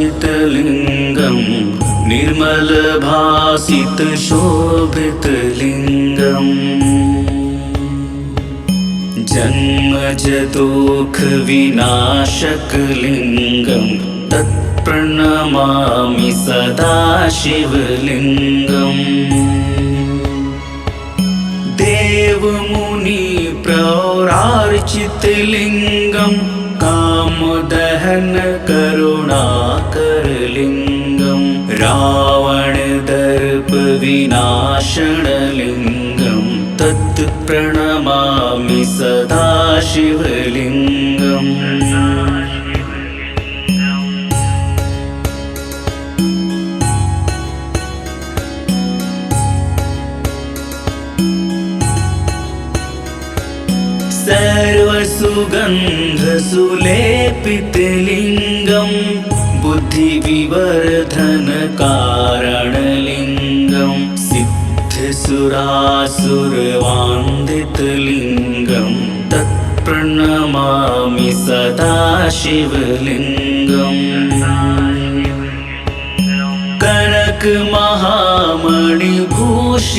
ब्रह्ममुरारिसुरार्चितलिङ्गं निर्मलभासितशोभितलिङ्गम् जन्मजदुःखविनाशकलिङ्गं तत्प्रणमामि सदा शिवलिङ्गम् देवमुनिप्रौरार्चितलिङ्गं कामदहन करुणाकरलिङ्गं रावणदर्पविनाशनलिङ्गं तत्प्रणमामि सदा शिवलिङ्गम् सर्वसुगन्धसुलेपितलिङ्गं बुद्धिविवर्धनकारणलिङ्गं सिद्धसुरासुरवान्दितलिङ्गं तत्प्रणमामि सदा शिवलिङ्गम्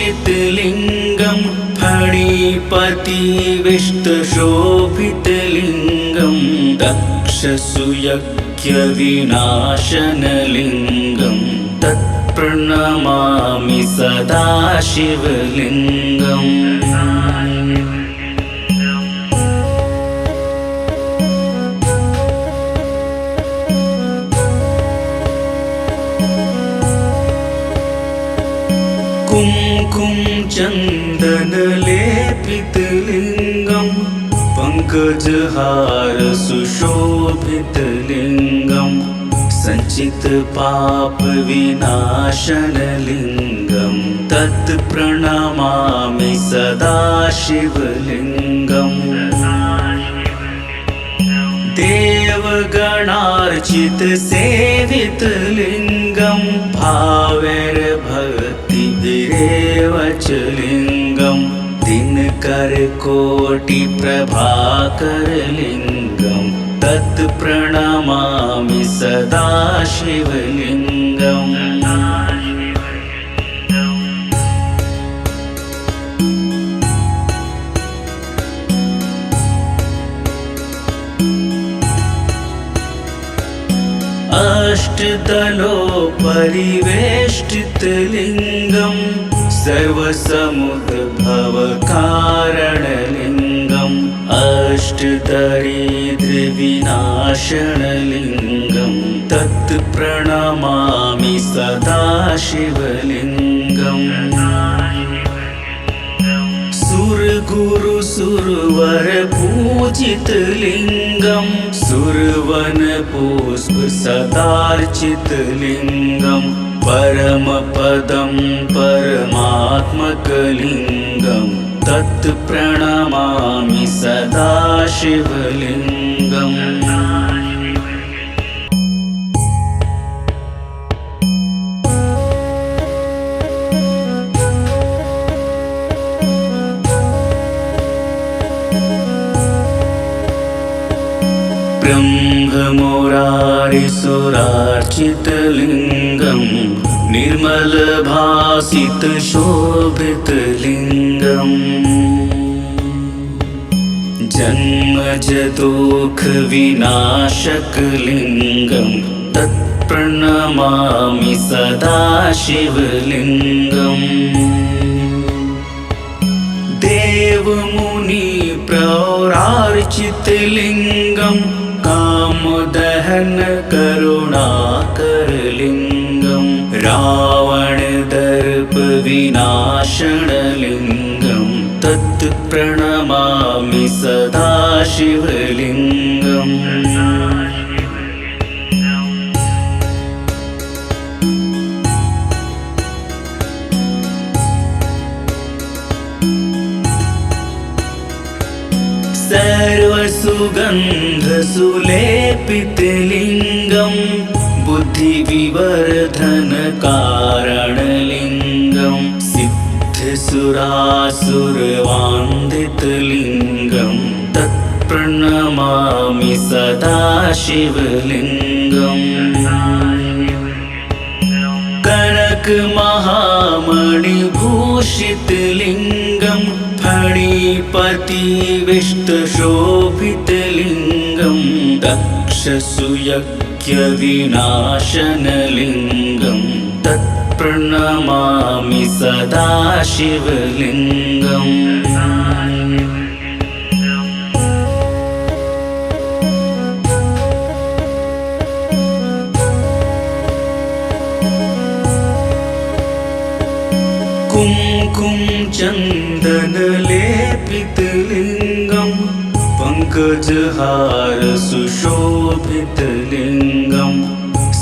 कनकमहामणिभूषितलिङ्गं फणिपतिविष्टशोभितलिङ्गं दक्षसुयज्ञविनाशनलिङ्गं तत्प्रणमामि सदा शिवलिङ्गम् कुमकुम चन्दनलेपितलिङ्गं पङ्कजहार सुशोभितलिङ्गं सञ्चितपापविनाशनलिङ्गं तत्प्रणमामि सदा शिवलिङ्गम् देवगणार्चितसेवितलिङ्गं भावैर्भक्तिभिरेव च लिङ्गं दिनकरकोटिप्रभाकरलिङ्गं तत्प्रणमामि सदा शिवलिङ्गम् अष्टदलोपरिवेष्टितलिङ्गं सर्वसमुद्भवकारणलिङ्गम् अष्टदरिद्रविनाशनलिङ्गं तत्प्रणमामि सदा शिवलिङ्गम् सुरगुरुसुरवरपूजितलिङ्गं सुरवनपुष्पसदार्चितलिङ्गं परमपदं परमात्मकलिङ्गं तत्प्रणमामि सदा शिवलिङ्गम् ब्रह्ममुरारिसुरार्चितलिङ्गं निर्मलभासितशोभितलिङ्गम् जन्मजदुःखविनाशकलिङ्गं तत्प्रणमामि सदा शिवलिङ्गम् देवमुनिप्रौरार्चितलिङ्गं कामदहन करुणाकरलिङ्गं रावणदर्पविनाशनलिङ्गं तत्प्रणमामि सदा शिवलिङ्गम् सर्वसुगन्धसुलेपितलिङ्गं बुद्धिविवर्धनकारणलिङ्गं सिद्धसुरासुरवान्दितलिङ्गं तत्प्रणमामि सदा शिवलिङ्गम् कनकमहामणिभूषितलिङ्गं फणिपतिविष्टशोभितलिङ्गं दक्षसुयज्ञविनाशनलिङ्गं तत्प्रणमामि सदा शिवलिङ्गम् कुमकुम चन्दनलेपितलिङ्गं पङ्कजहार सुशोभितलिङ्गं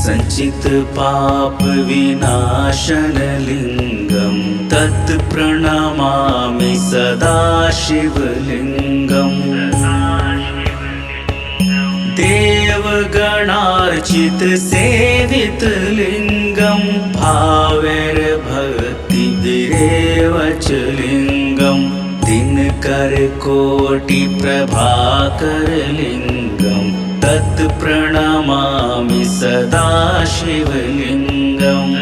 सञ्चितपापविनाशनलिङ्गं तत्प्रणमामि सदा शिवलिङ्गम् देवगणार्चितसेवितलिङ्गं भावैर्भक्तिभिरेव च लिङ्गं दिनकरकोटिप्रभाकरलिङ्गं तत्प्रणमामि सदा शिवलिङ्गम्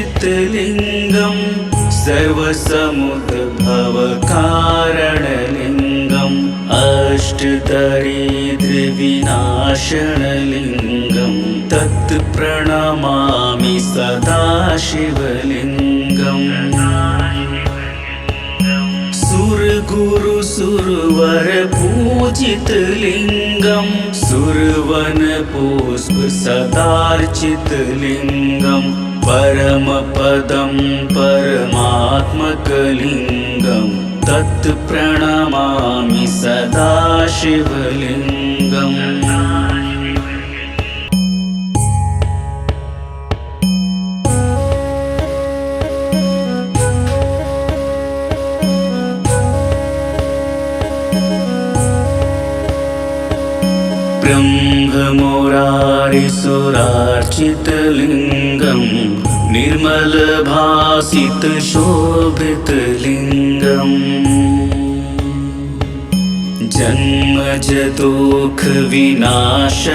अष्टदलोपरिवेष्टितलिङ्गं सर्वसमुद्भवकारणलिङ्गम् अष्टदरिद्रविनाशनलिङ्गं तत्प्रणमामि सदा शिवलिङ्गम् सुरगुरुसुरवरपूजितलिङ्गं सुरवनपुष्पसदार्चितलिङ्गं परमपदं परमात्मकलिङ्गं तत्प्रणमामि सदा शिवलिङ्गम् ब्रह्ममुरारिसुरार्चितलिङ्गं निर्मलभासितशोभितलिङ्गम्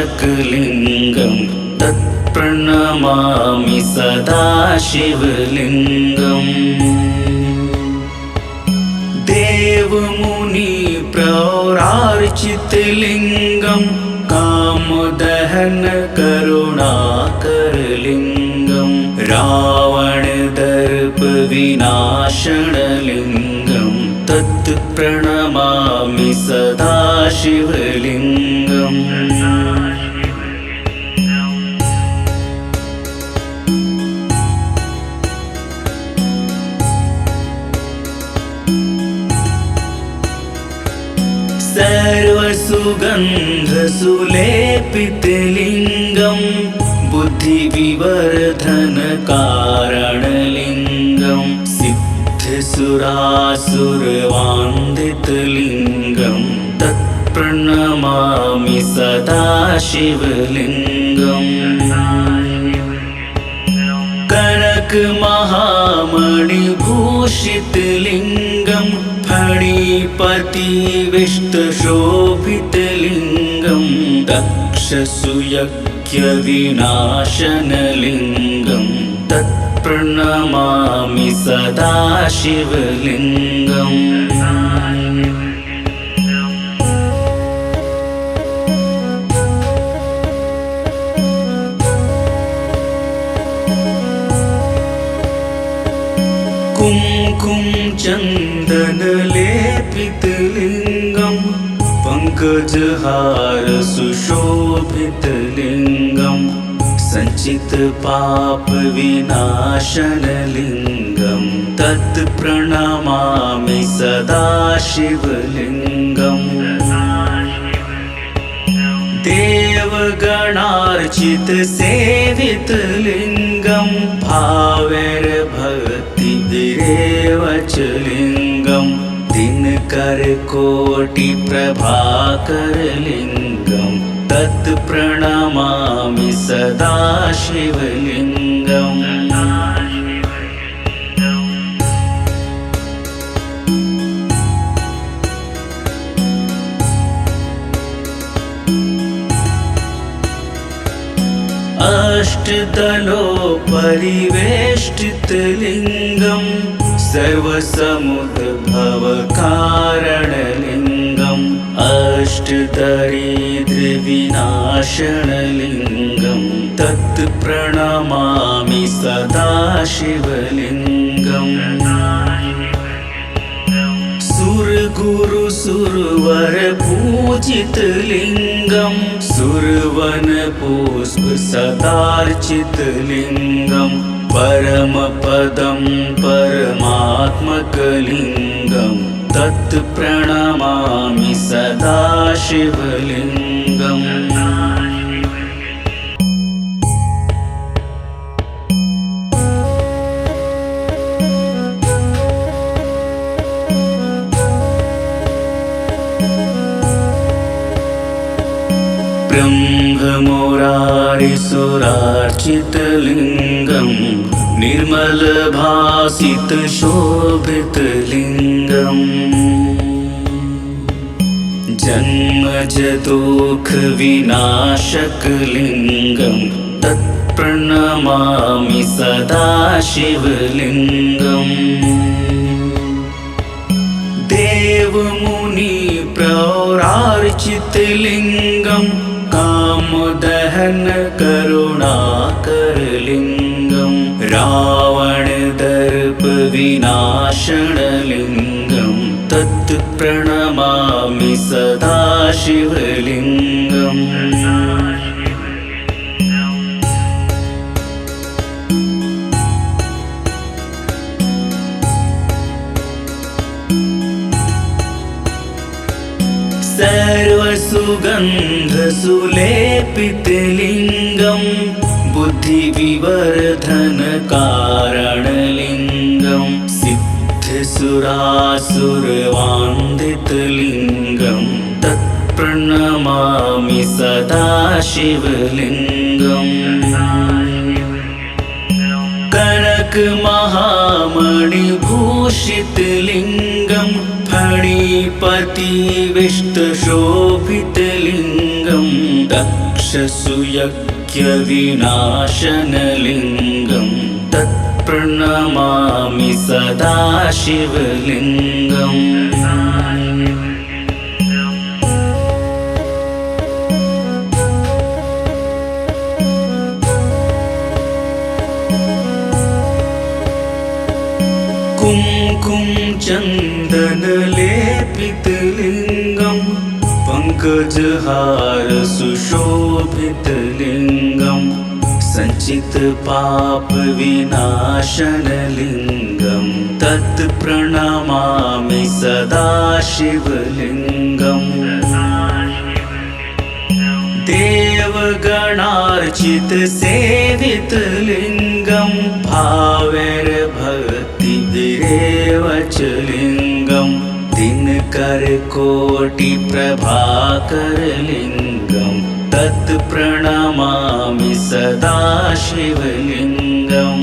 जन्मजदुःखविनाशकलिङ्गं तत्प्रणमामि सदा शिवलिङ्गम् देवमुनिप्रौरार्चितलिङ्गं कामदहन करुणाकरलिङ्गं रावणदर्पविनाशनलिङ्गं तत्प्रणमामि सदा शिवलिङ्गम् सर्वसुगन्धसुलेपितलिङ्गं बुद्धिविवर्धनकारणलिङ्गं सिद्धसुरासुरवान्दितलिङ्गं तत्प्रणमामि सदा शिवलिङ्गम् कनकमहामणिभूषितलिङ्गं फणिपतिविष्टशोभितलिङ्गं दक्षसुयज्ञविनाशनलिङ्गं तत्प्रणमामि सदा शिवलिङ्गम् कुमकुम चन्दनलेपितलिङ्गं पङ्कजहार सुशोभितलिङ्गं सञ्चितपापविनाशनलिङ्गं तत्प्रणमामि सदा शिवलिङ्गम् देवगणार्चित सेवित लिंगम भावैर्भक्तिभिरेव च लिंगम दिनकर कोटि प्रभाकर लिंगम तत् प्रणमामि सदा शिवलिंगम। अष्टदलो परिवेष्टित लिंगम सर्वसमुद्भव कारण लिंगम अष्टदरिद्र विनाशन लिंगम तत् प्रणमामि सदा शिवलिंगम। सुर गुरु सुरवर पूजित लिंगम सुरवन पुष्प सदार्चित लिंगम परम पदम परमात्मक लिंगम तत् प्रणमामि सदा शिवलिंगम। ब्रह्ममुरारिसुरार्चित लिंगम निर्मल भासित शोभित लिंगम जन्मज दुख विनाशक लिंगम तत्प्रणमामि सदा शिवलिंगम। देव मुनि प्रौरार्चित लिंगम कामदहन करुणाकर लिंगम रावण दर्प विनाशन लिंगम तत् प्रणमामि सदा शिवलिंगम। सर्वसुगंध सुलेपित लिंगम बुद्धि विवर्धन कारण लिंगम सिद्ध सुरासुरवान्दित लिंगम तत्प्रणमामि सदा शिवलिंगम। कनक महामणि भूषित लिंगम फणिपति विष्ट शोभित लिंगम दक्ष सुयज्ञ विनाशन लिंगम तत्प्रणमामि सदा शिवलिंगम। कुमकुम चंदन लेपित लिंगम पंकजहार सुशोभित लिंगम संचित पाप विनाशन लिंगम तत् प्रणमामि सदा शिवलिंगम। देवगणार्चित सेवित लिंगम भावैर्भक्तिभिरेव च लिंगम दिनकर कोटि प्रभाकर लिंगम तत् प्रणमामि सदा शिवलिंगम।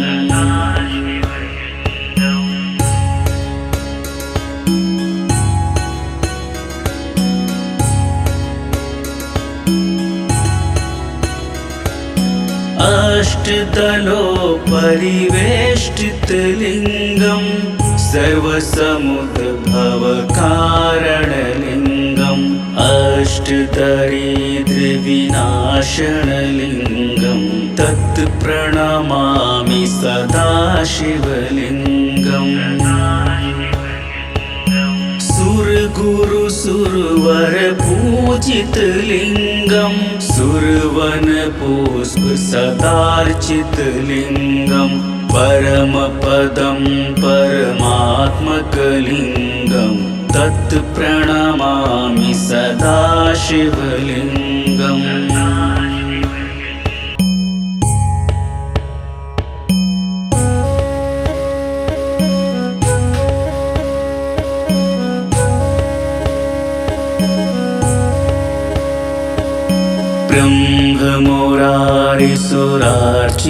अष्टदलो परिवेष्टित लिंगम सर्वसमुद्भव कारण लिंगम अष्टदरिद्र विनाशन लिंगम तत् प्रणमामि सदा शिवलिंगम। सुर गुरु सुरवर पूजित लिंगम सुरवन पुष्प सदार्चित लिंगम परम पदम परमात्मक लिंगम तत् प्रणमामि सदा शिवलिंगम।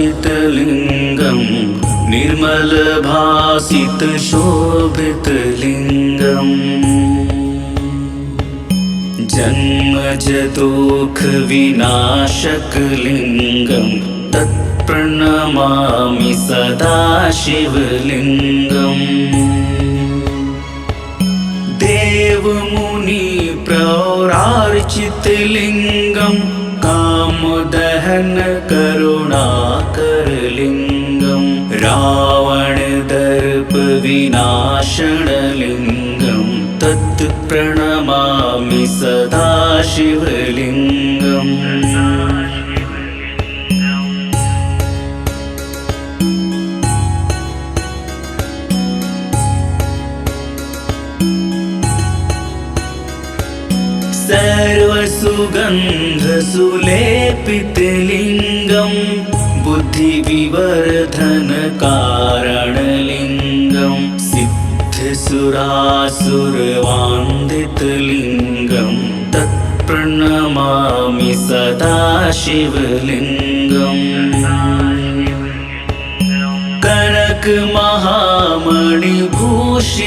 ब्रह्ममुरारिसुरार्चितलिङ्गं निर्मलभासितशोभितलिङ्गम् जन्मजदुःखविनाशकलिङ्गं तत्प्रणमामि सदा शिवलिङ्गम् देवमुनिप्रौरार्चितलिङ्गं कामदहन करुणाकरलिङ्गं रावणदर्पविनाशनलिङ्गं तत् प्रणमामि सदा शिवलिङ्गम् सर्वसुगन्धसुलेपितलिङ्गं बुद्धिविवर्धनकारणलिङ्गं सिद्धसुरासुरवान्दितलिङ्गं तत्प्रणमामि सदा शिवलिङ्गम्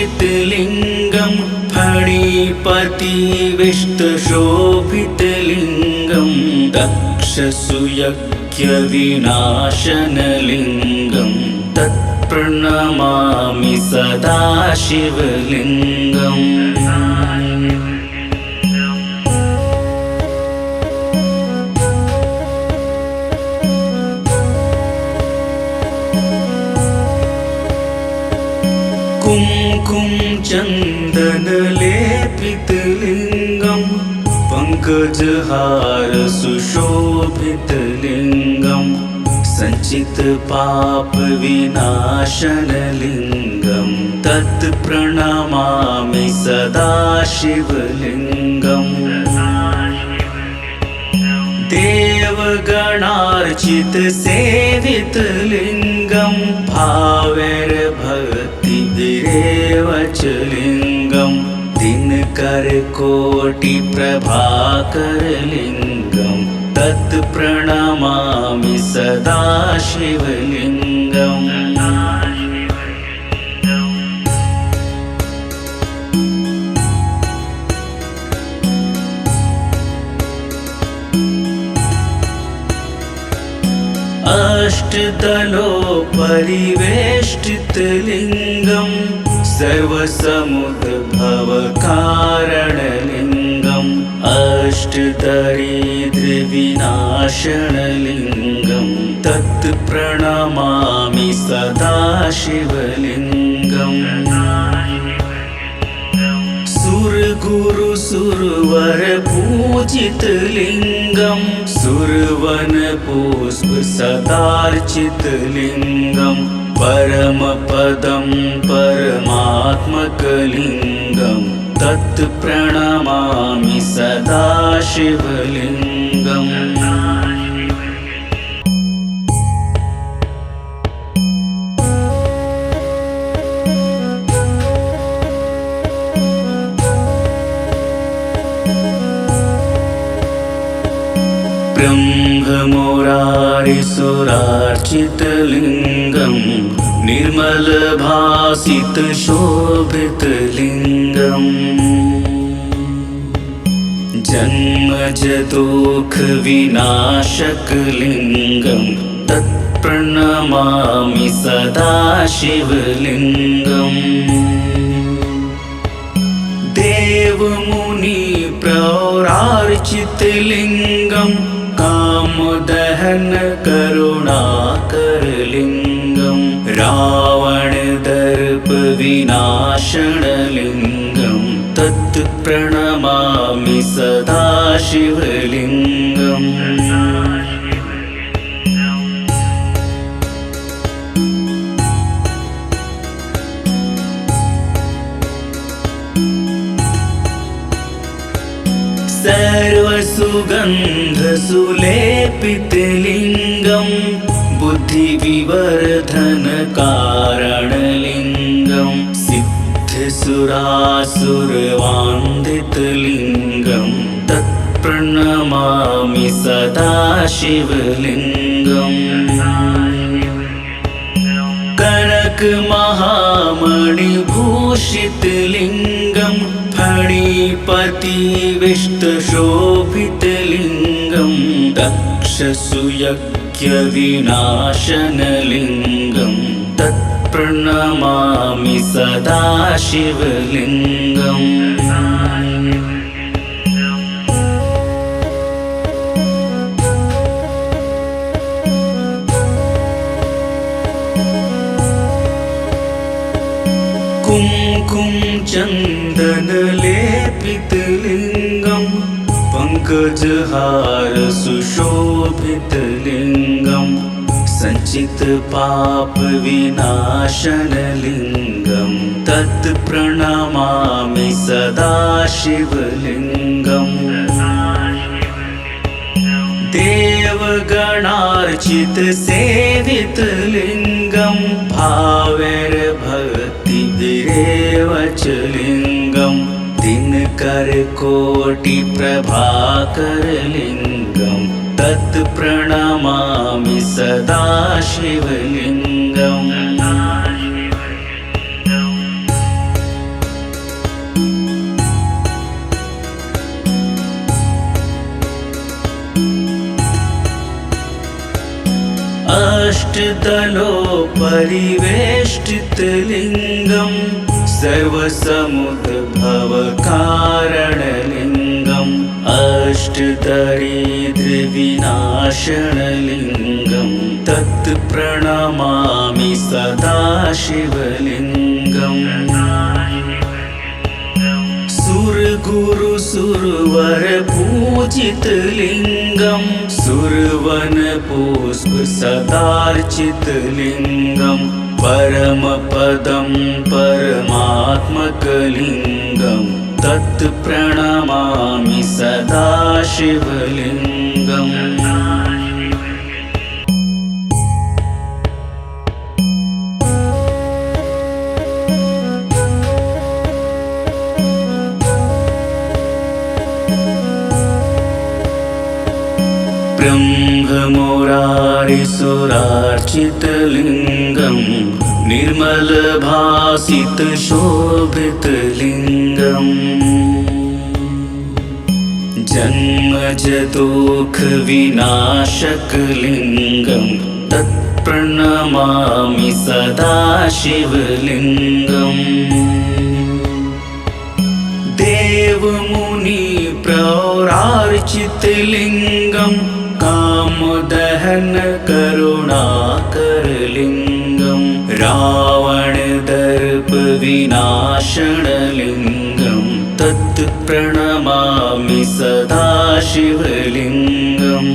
कनकमहामणिभूषितलिङ्गं फणिपतिविष्टशोभितलिङ्गं दक्षसुयज्ञविनाशनलिङ्गं तत्प्रणमामि सदा शिवलिङ्गम् कुमकुम चन्दनलेपितलिङ्गं पङ्कजहार सुशोभितलिङ्गं सञ्चितपापविनाशनलिङ्गं तत्प्रणमामि सदा शिवलिङ्गम् देवगणार्चितसेवितलिङ्गं भावैर्भक्तिभिरेव च लिङ्गं दिनकरकोटिप्रभाकरलिङ्गं तत्प्रणमामि सदा शिवलिङ्गम् अष्टदलोपरिवेष्टितलिङ्गं सर्वसमुद्भवकारणलिङ्गम् अष्टदरिद्रविनाशनलिङ्गं तत्प्रणमामि सदा शिवलिङ्गम् सुरगुरुसुरवरपूजितलिङ्गं सुरवनपुष्पसदार्चितलिङ्गं परमपदं परमात्मकलिङ्गं तत्प्रणमामि सदा शिवलिङ्गम् ब्रह्ममुरारिसुरार्चितलिङ्गं निर्मलभासितशोभितलिङ्गम् जन्मजदुःखविनाशकलिङ्गं तत्प्रणमामि सदा शिवलिङ्गम् देवमुनिप्रौरार्चितलिङ्गं कामदहन करुणाकरलिङ्गं रावणदर्पविनाशनलिङ्गं तत्प्रणमामि सदा शिवलिङ्गम् सर्वसु सर्वसुगन्धसुलेपितलिङ्गं बुद्धिविवर्धनकारणलिङ्गं सिद्धसुरासुरवान्दितलिङ्गं तत्प्रणमामि सदा शिवलिङ्गम् कनकमहामणिभूषितलिङ्गं फणिपतिविष्टशोभितलिङ्गं दक्षसुयज्ञविनाशनलिङ्गं तत्प्रणमामि सदा शिवलिङ्गम् कुमकुम चन्दनलेपितलिङ्गं पङ्कजहार सुशोभितलिङ्गं सञ्चितपापविनाशनलिङ्गं तत्प्रणमामि सदा शिवलिङ्गम् देवगणार्चितसेवितलिङ्गं भावैर्भक्तिभिरेव च लिङ्गं दिनकरकोटिप्रभाकरलिङ्गं तत्प्रणमामि सदा शिवलिङ्गम् अष्टदलोपरिवेष्टितलिङ्गं सर्वसमुद्भवकारणलिङ्गम् अष्टदरिद्रविनाशनलिङ्गं तत्प्रणमामि सदा शिवलिङ्गम् सुरगुरुसुरवरपूजितलिङ्गं सुरवनपुष्पसदार्चितलिङ्गं परमपदं परमात्मकलिङ्गं तत्प्रणमामि सदा शिवलिङ्गम् ब्रह्ममुरारिसुरार्चितलिङ्गं निर्मलभासितशोभितलिङ्गम् जन्मजदुःखविनाशकलिङ्गं तत्प्रणमामि सदा शिवलिङ्गम् देवमुनिप्रौरार्चितलिङ्गं कामदहन करुणाकरलिङ्गं रावणदर्पविनाशनलिङ्गं तत्प्रणमामि सदा शिवलिङ्गम्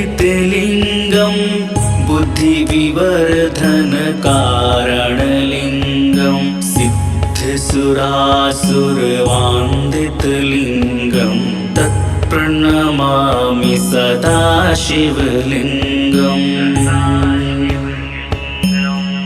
सर्वसुगन्धसुलेपितलिङ्गं बुद्धिविवर्धनकारणलिङ्गं सिद्धसुरासुरवान्दितलिङ्गं तत्प्रणमामि सदा शिवलिङ्गम्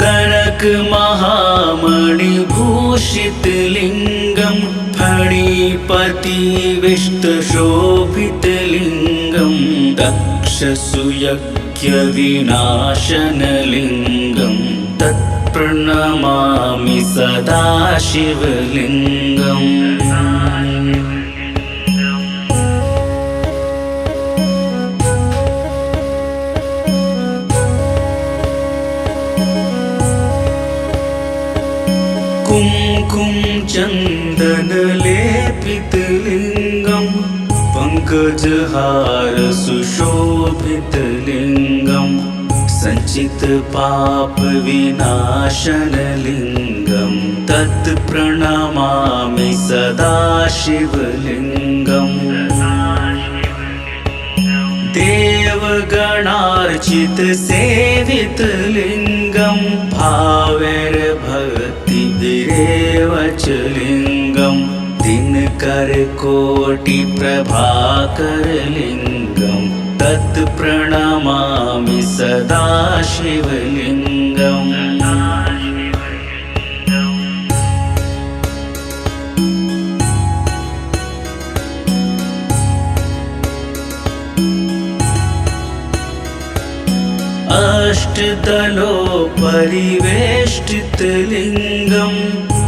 कनकमहामणिभूषितलिङ्गं फणिपतिविष्टशोभितलिङ्गं दक्षसुयज्ञविनाशनलिङ्गं तत्प्रणमामि सदा शिवलिङ्गम् कुमकुम चन्दनलेपितलिङ्गं पङ्कजहार सुशोभितलिङ्गं सञ्चितपापविनाशनलिङ्गं तत्प्रणमामि सदा शिवलिङ्गम् देवगणार्चित सेवित लिंगम भावैर्भक्तिभिरेव च लिंगम दिनकर कोटि प्रभाकर लिंगम तत् प्रणमामि सदा शिवलिंगम। अष्टदलो परिवेष्टित लिंगम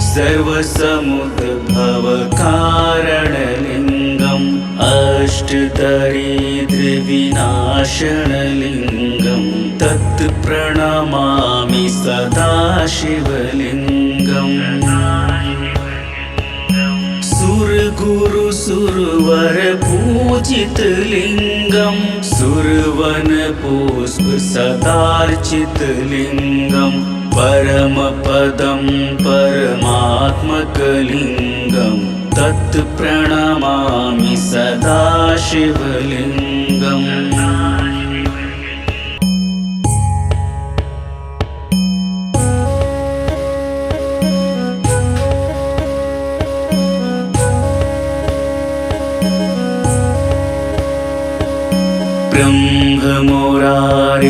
सर्वसमुद्भव कारण लिंगम अष्टदरिद्र विनाशन लिंगम तत् प्रणमामि सदा शिवलिंगम। सुर गुरु सुरवर पूजित लिंगम सुरवन पुष्प सदार्चित लिंगम परम पदम परमात्मक लिंगम तत् प्रणमामि सदा शिवलिंगम।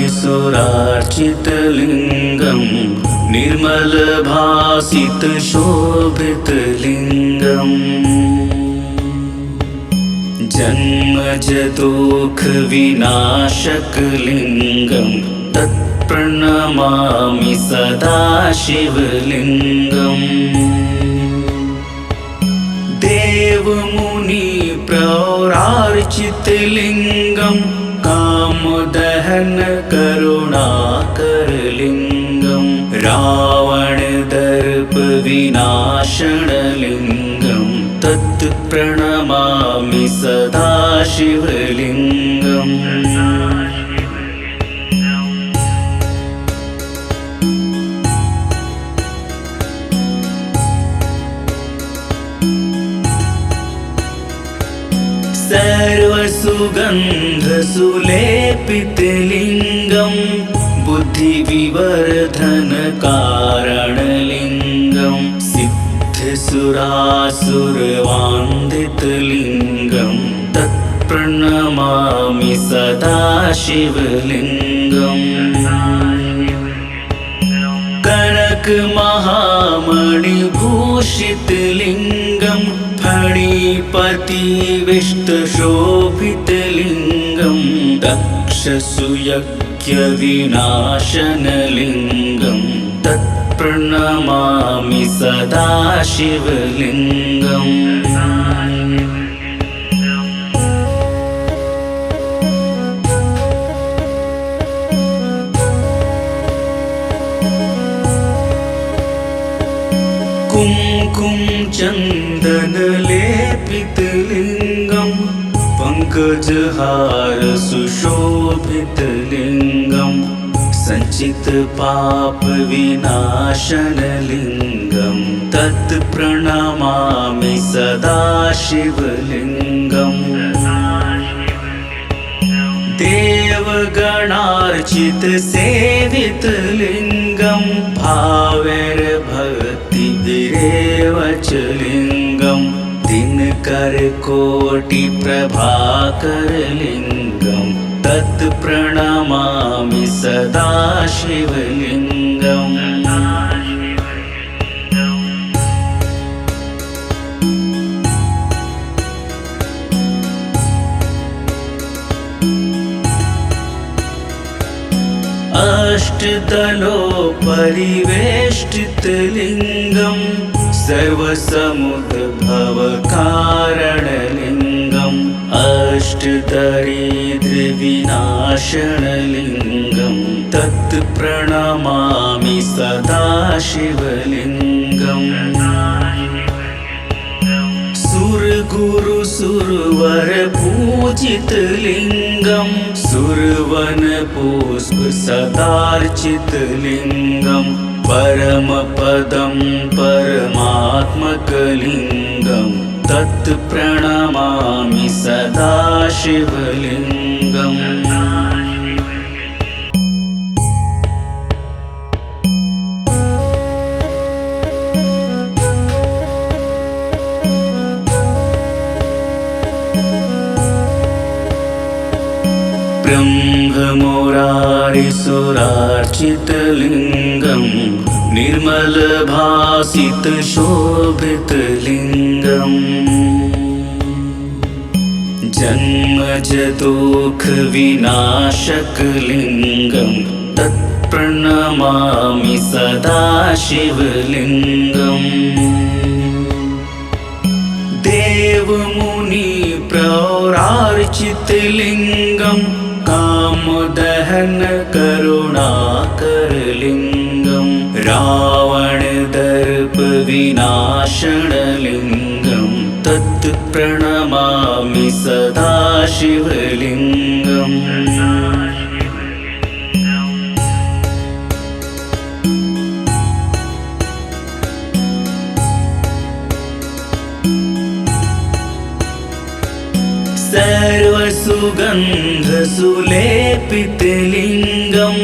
ब्रह्ममुरारिसुरार्चित लिंगम निर्मल भासित शोभित लिंगम जन्मज दुख विनाशक लिंगम तत्प्रणमामि सदा शिवलिंगम। देव मुनि प्रौरार्चित लिंगम कामदहन करुणाकर लिंगम रावण दर्प विनाशन लिंगम तत् प्रणमामि सदा शिवलिंगम। सर्वसुगंध सुलेपित लिंगम बुद्धि विवर्धन कारण लिंगम सिद्ध सुरासुर वांदित लिंगम तत्प्रणमामि सदा शिवलिंगम। कनक महामणि भूषित लिंगम फणिपति विष्ट शोभित लिंगम दक्ष सुयज्ञ विनाशन लिंगम तत्प्रणमामि सदा शिवलिंगम। कुमकुम चंदन लेपित लिंगम पंकजहार सुशोभित लिंगम संचित पाप विनाशन लिंगम तत् प्रणमामि सदा शिवलिंगम। देवगणार्चित सेवित लिंगम भावैर्भक्तिभिरेव च लिंगम दिनकर कोटि प्रभाकर लिंगम तत् प्रणमामि सदा शिवलिंगम। अष्टदलो परिवेष्टित लिंगम सर्वसमुद्भव कारण लिंगम अष्टदरिद्र विनाशन लिंगम तत् प्रणमामि सदा शिवलिंगम। सुर गुरु सुरवर पूजित लिंगम सुरवन पुष्प सदार्चित लिंगम परम पदम परमात्मक लिंगम तत् प्रणमामि सदा शिवलिंगम। ब्रह्ममुरारिसुरार्चितलिङ्गं निर्मलभासितशोभितलिङ्गम् जन्मजदुःखविनाशकलिङ्गं तत्प्रणमामि सदा शिवलिङ्गम् देवमुनिप्रौरार्चितलिङ्गं कामदहन करुणाकरलिङ्गं रावणदर्पविनाशनलिङ्गं तत् प्रणमामि सदा शिवलिङ्गम् सर्वसुगन्धसुलेपितलिङ्गं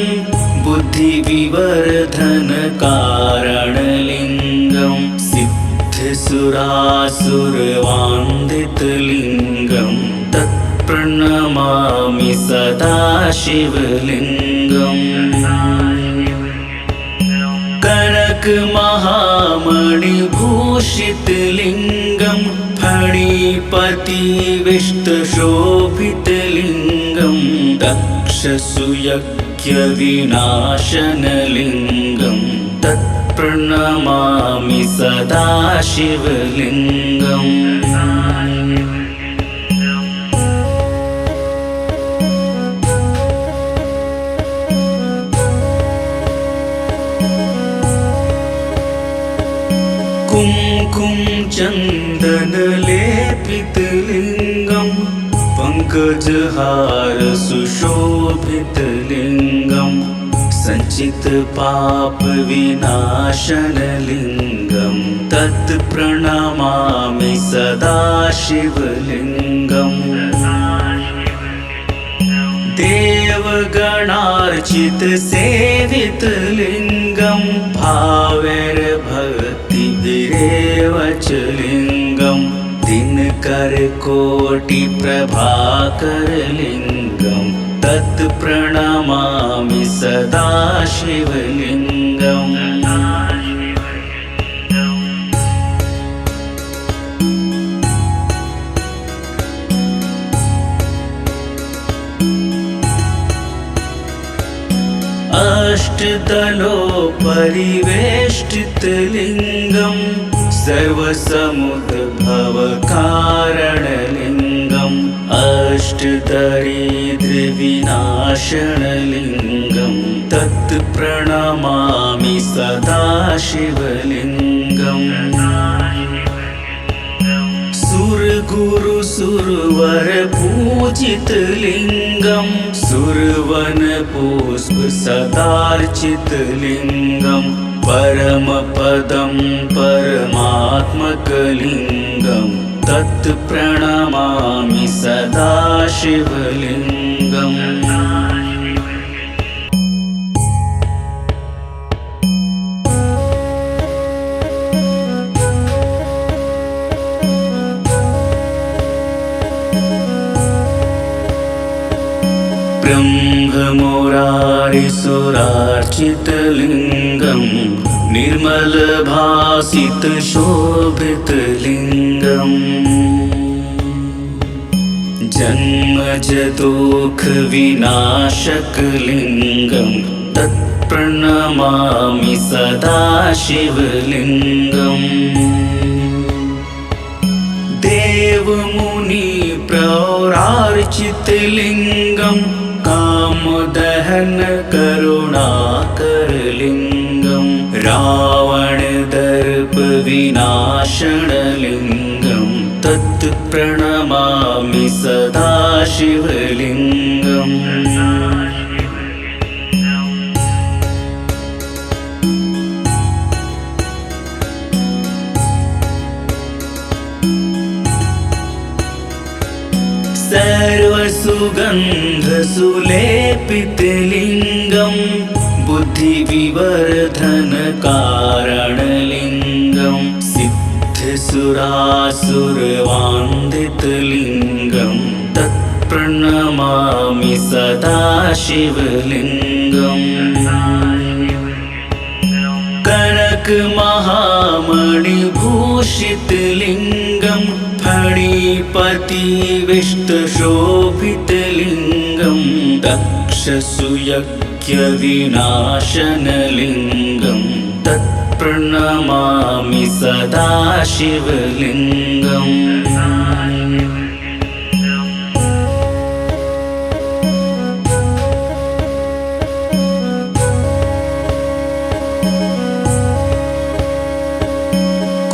बुद्धिविवर्धनकारणलिङ्गं सिद्धसुरासुरवान्दितलिङ्गं तत्प्रणमामि सदा शिवलिङ्गम् कनकमहामणिभूषितलिङ्गं फणिपतिविष्टशोभितलिङ्गं दक्षसुयज्ञविनाशनलिङ्गं तत्प्रणमामि सदा शिवलिङ्गम् कुमकुम चन्दनलेपितलिङ्गं पङ्कजहार सुशोभितलिङ्गं सञ्चितपापविनाशनलिङ्गं तत्प्रणमामि सदा शिवलिङ्गम् देवगणार्चितसेवितलिङ्गं भावैर्भक्तिभिरेव च लिङ्गं दिनकरकोटिप्रभाकरलिङ्गं तत्प्रणमामि सदा शिवलिङ्गम् अष्टदलोपरिवेष्टितलिङ्गं सर्वसमुद्भवकारणलिङ्गम् अष्टदरिद्रविनाशनलिङ्गं तत्प्रणमामि सदा शिवलिङ्गम् सुरगुरुसुरवरपूजितलिङ्गं सुरवनपुष्पसदार्चितलिङ्गं परमपदं परमात्मकलिङ्गं तत्प्रणमामि सदा शिवलिङ्गम् ब्रह्ममुरारिसुरार्चितलिङ्गं निर्मलभासितशोभितलिङ्गम् जन्मजदुःखविनाशकलिङ्गं तत्प्रणमामि सदा शिवलिङ्गम् देवमुनिप्रौरार्चितलिङ्गं कामदहन करुणाकरलिङ्गं रावणदर्पविनाशनलिङ्गं तत्प्रणमामि सदा शिवलिङ्गम् सर्वसु सर्वसुगन्धसुलेपितलिङ्गं बुद्धिविवर्धनकारणलिङ्गं सिद्धसुरासुरवान्दितलिङ्गं तत्प्रणमामि सदा शिवलिङ्गम् कनकमहामणिभूषितलिङ्गं फणिपतिविष्टशोभितलिङ्गं दक्षसुयज्ञविनाशनलिङ्गं तत्प्रणमामि सदा शिवलिङ्गम्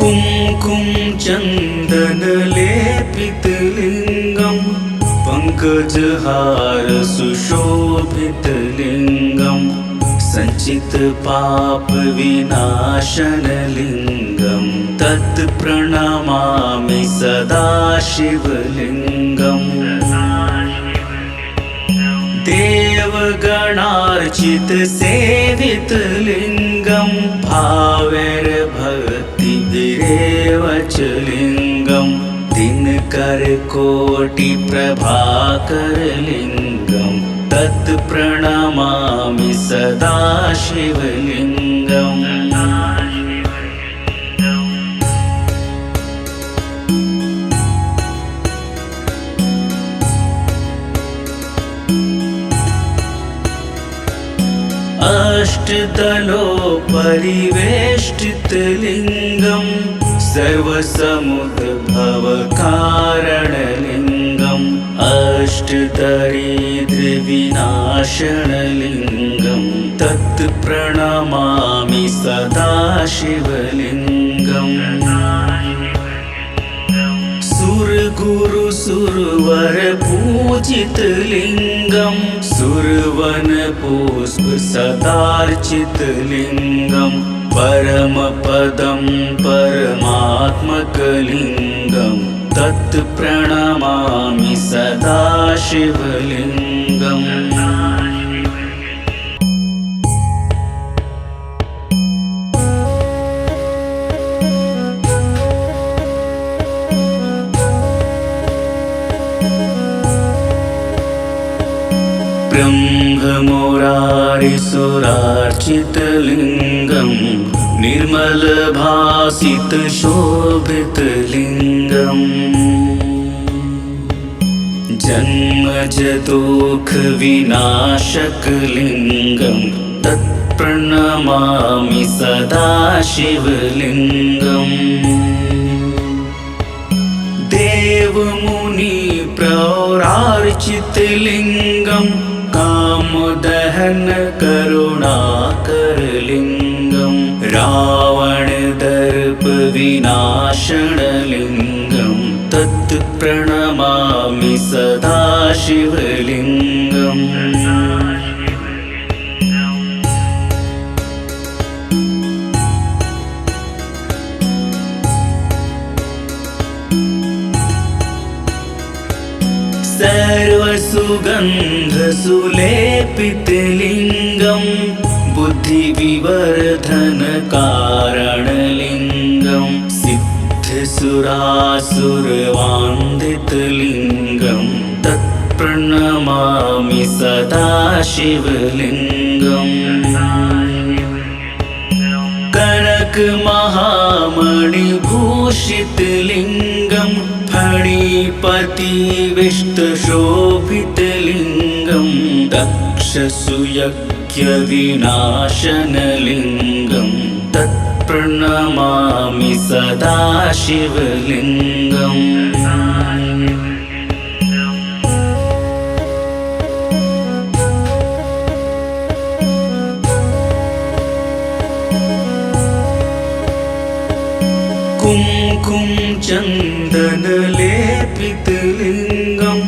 कुमकुम चन्दनलेपितलिङ्गं पङ्कजहार सुशोभितलिङ्गं सञ्चितपापविनाशनलिङ्गं तत्प्रणमामि सदा शिवलिङ्गम् देवगणार्चितसेवितलिङ्गं भावैर्भक्तिभिरेव च लिङ्गं दिनकरकोटिप्रभाकरलिङ्गं तत्प्रणमामि सदा शिवलिङ्गम् अष्टदलोपरिवेष्टितलिङ्गं सर्वसमुद्भवकारणलिङ्गम् अष्टदरिद्रविनाशनलिङ्गं तत्प्रणमामि सदा शिवलिङ्गम् सुरगुरुसुरवरपूजितलिङ्गं सुरवनपुष्पसदार्चितलिङ्गं परमपदं परमात्मकलिङ्गं तत्प्रणमामि सदा शिवलिङ्गम् ब्रह्ममुरारिसुरार्चितलिङ्गं निर्मलभासितशोभितलिङ्गम् जन्मजदुःखविनाशकलिङ्गं तत्प्रणमामि सदा शिवलिङ्गम् देवमुनिप्रौरार्चितलिङ्गं कामदहन करुणाकरलिङ्गं रावणदर्पविनाशनलिङ्गं तत्प्रणमामि सदा शिवलिङ्गम् सर्वसुगन्धसुलेपितलिङ्गं बुद्धिविवर्धनकारणलिङ्गं सिद्धसुरासुरवान्दितलिङ्गं तत्प्रणमामि सदा शिवलिङ्गम् कनकमहामणिभूषितलिङ्गं फणिपतिविष्टशोभितलिङ्गं दक्षसुयज्ञविनाशनलिङ्गं तत्प्रणमामि सदा शिवलिङ्गम् कुमकुम चन्दनलेपितलिङ्गं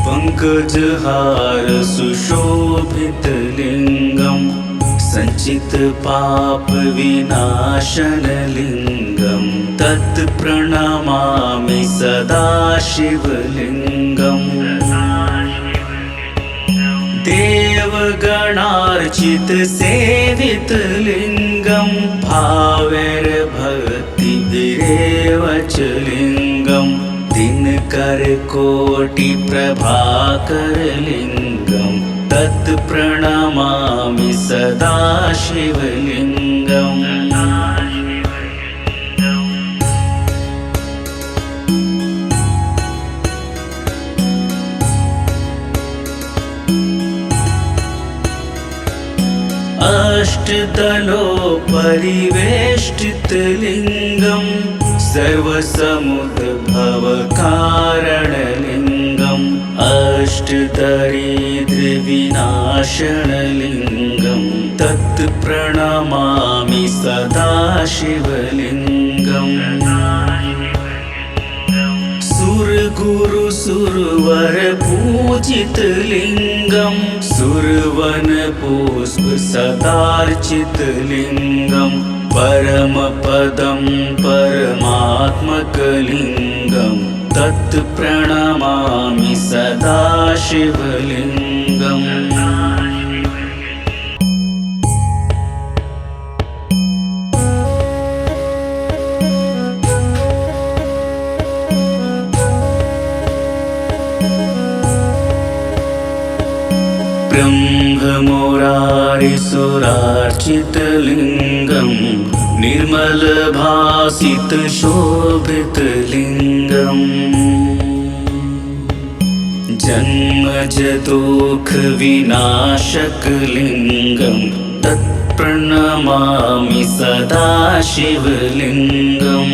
पङ्कजहार सुशोभितलिङ्गं सञ्चितपापविनाशनलिङ्गं तत्प्रणमामि सदा शिवलिङ्गम् देवगणार्चित सेवित लिंगम भावैर्भक्तिभिरेव च लिंगम दिनकर कोटि प्रभाकर लिंगम तत् प्रणमामि सदा शिवलिंगम। अष्टदलो परिवेष्टित लिंगम सर्वसमुद्भव कारण लिंगम अष्टदरिद्र विनाशन लिंगम तत् प्रणमामि सदा शिवलिंगम। सुर गुरु सुरवर पूजित लिंगम सुरवन पुष्प सदार्चित लिंगम परम पदम परमात्मक लिंगम तत् प्रणमामि सदा शिवलिंगम। ब्रह्ममुरारिसुरार्चित लिंगम निर्मल भासित शोभित लिंगम जन्मज दुख विनाशक लिंगम तत्प्रणमामि सदा शिवलिंगम।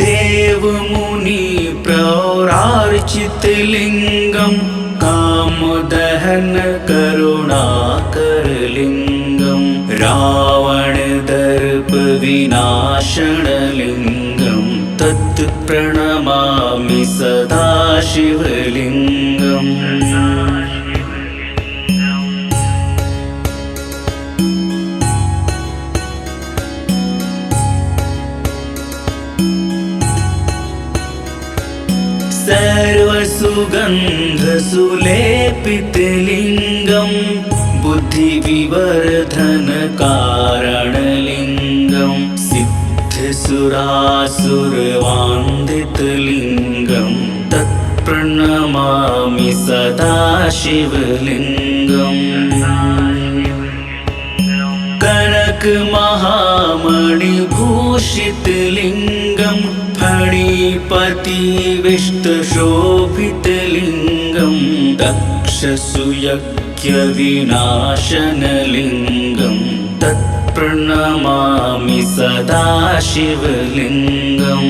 देव मुनि प्रौरार्चित लिंगम कामदहन करुणाकर लिंगम रावण दर्प विनाशन लिंगम तत् प्रणमामि सदा शिवलिंगम। सर्वसुगंध सुलेपित लिंगम बुद्धि विवर्धन कारण लिंगम सिद्ध सुरासुर वांदित लिंगम तत्प्रणमामि सदा शिवलिंगम। कनक महामणि भूषित लिंगम फणिपति विष्ट शोभित लिंगम दक्ष सुयज्ञ विनाशन लिंगम तत्प्रणमामि सदा शिवलिंगम।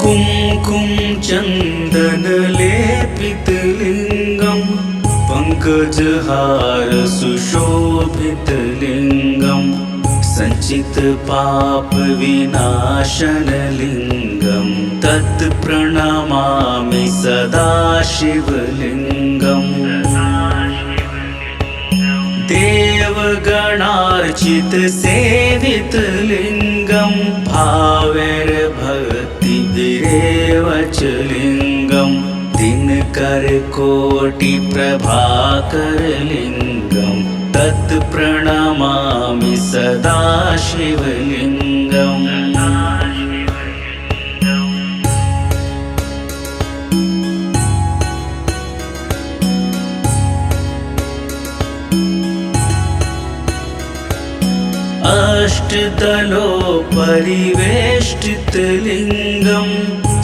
कुमकुम चंदन लेपित लिंगम पंकजहार सुशोभित लिंगम संचित पाप विनाशन लिंगम तत् प्रणमामि सदा शिवलिंगम। देवगणार्चित सेवित लिंगम भावैर्भक्तिभिरेव च लिंगम दिनकर कोटि प्रभाकर लिंगम तत् प्रणमामि सदा शिवलिंगम। अष्टदलो परिवेष्टित लिंगम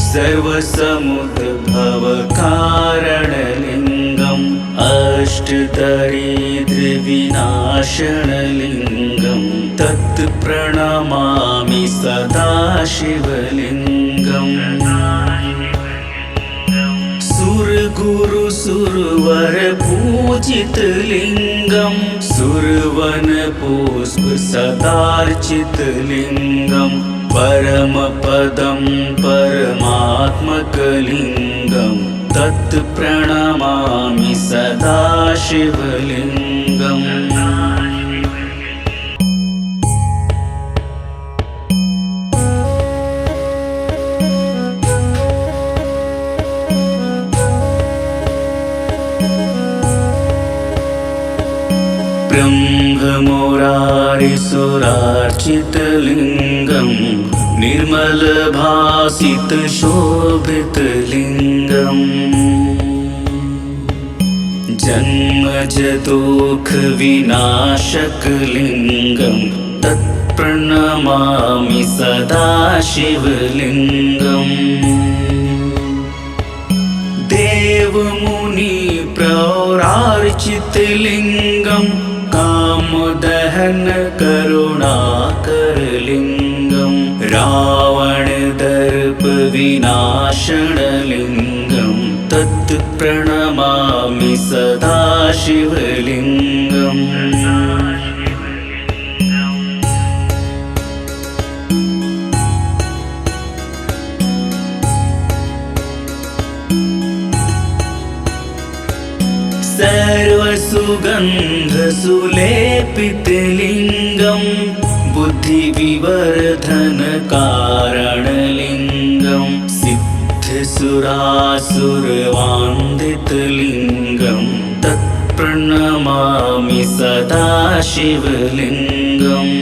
सर्वसमुद्भव कारण लिंगम अष्टदरिद्र विनाशन लिंगम तत् प्रणमामि सदा शिवलिंगम। सुर गुरु सुरवर पूजित लिंगम सुरवन पुष्प सदार्चित लिंगम परम पदम परमात्मक लिंगम तत् प्रणमामि सदा शिवलिंगम। ब्रह्ममुरारिसुरार्चितलिङ्गं निर्मलभासितशोभितलिङ्गम् जन्मजदुःखविनाशकलिङ्गं तत्प्रणमामि सदा शिवलिङ्गम् देवमुनिप्रौरार्चितलिङ्गं कामदहन करुणाकरलिङ्गं रावणदर्पविनाशनलिङ्गं तत् प्रणमामि सदा शिवलिङ्गम् सर्वसुगन्धसुलेपितलिङ्गं बुद्धिविवर्धनकारणलिङ्गं सिद्धसुरासुरवान्दितलिङ्गं तत्प्रणमामि सदा शिवलिङ्गम्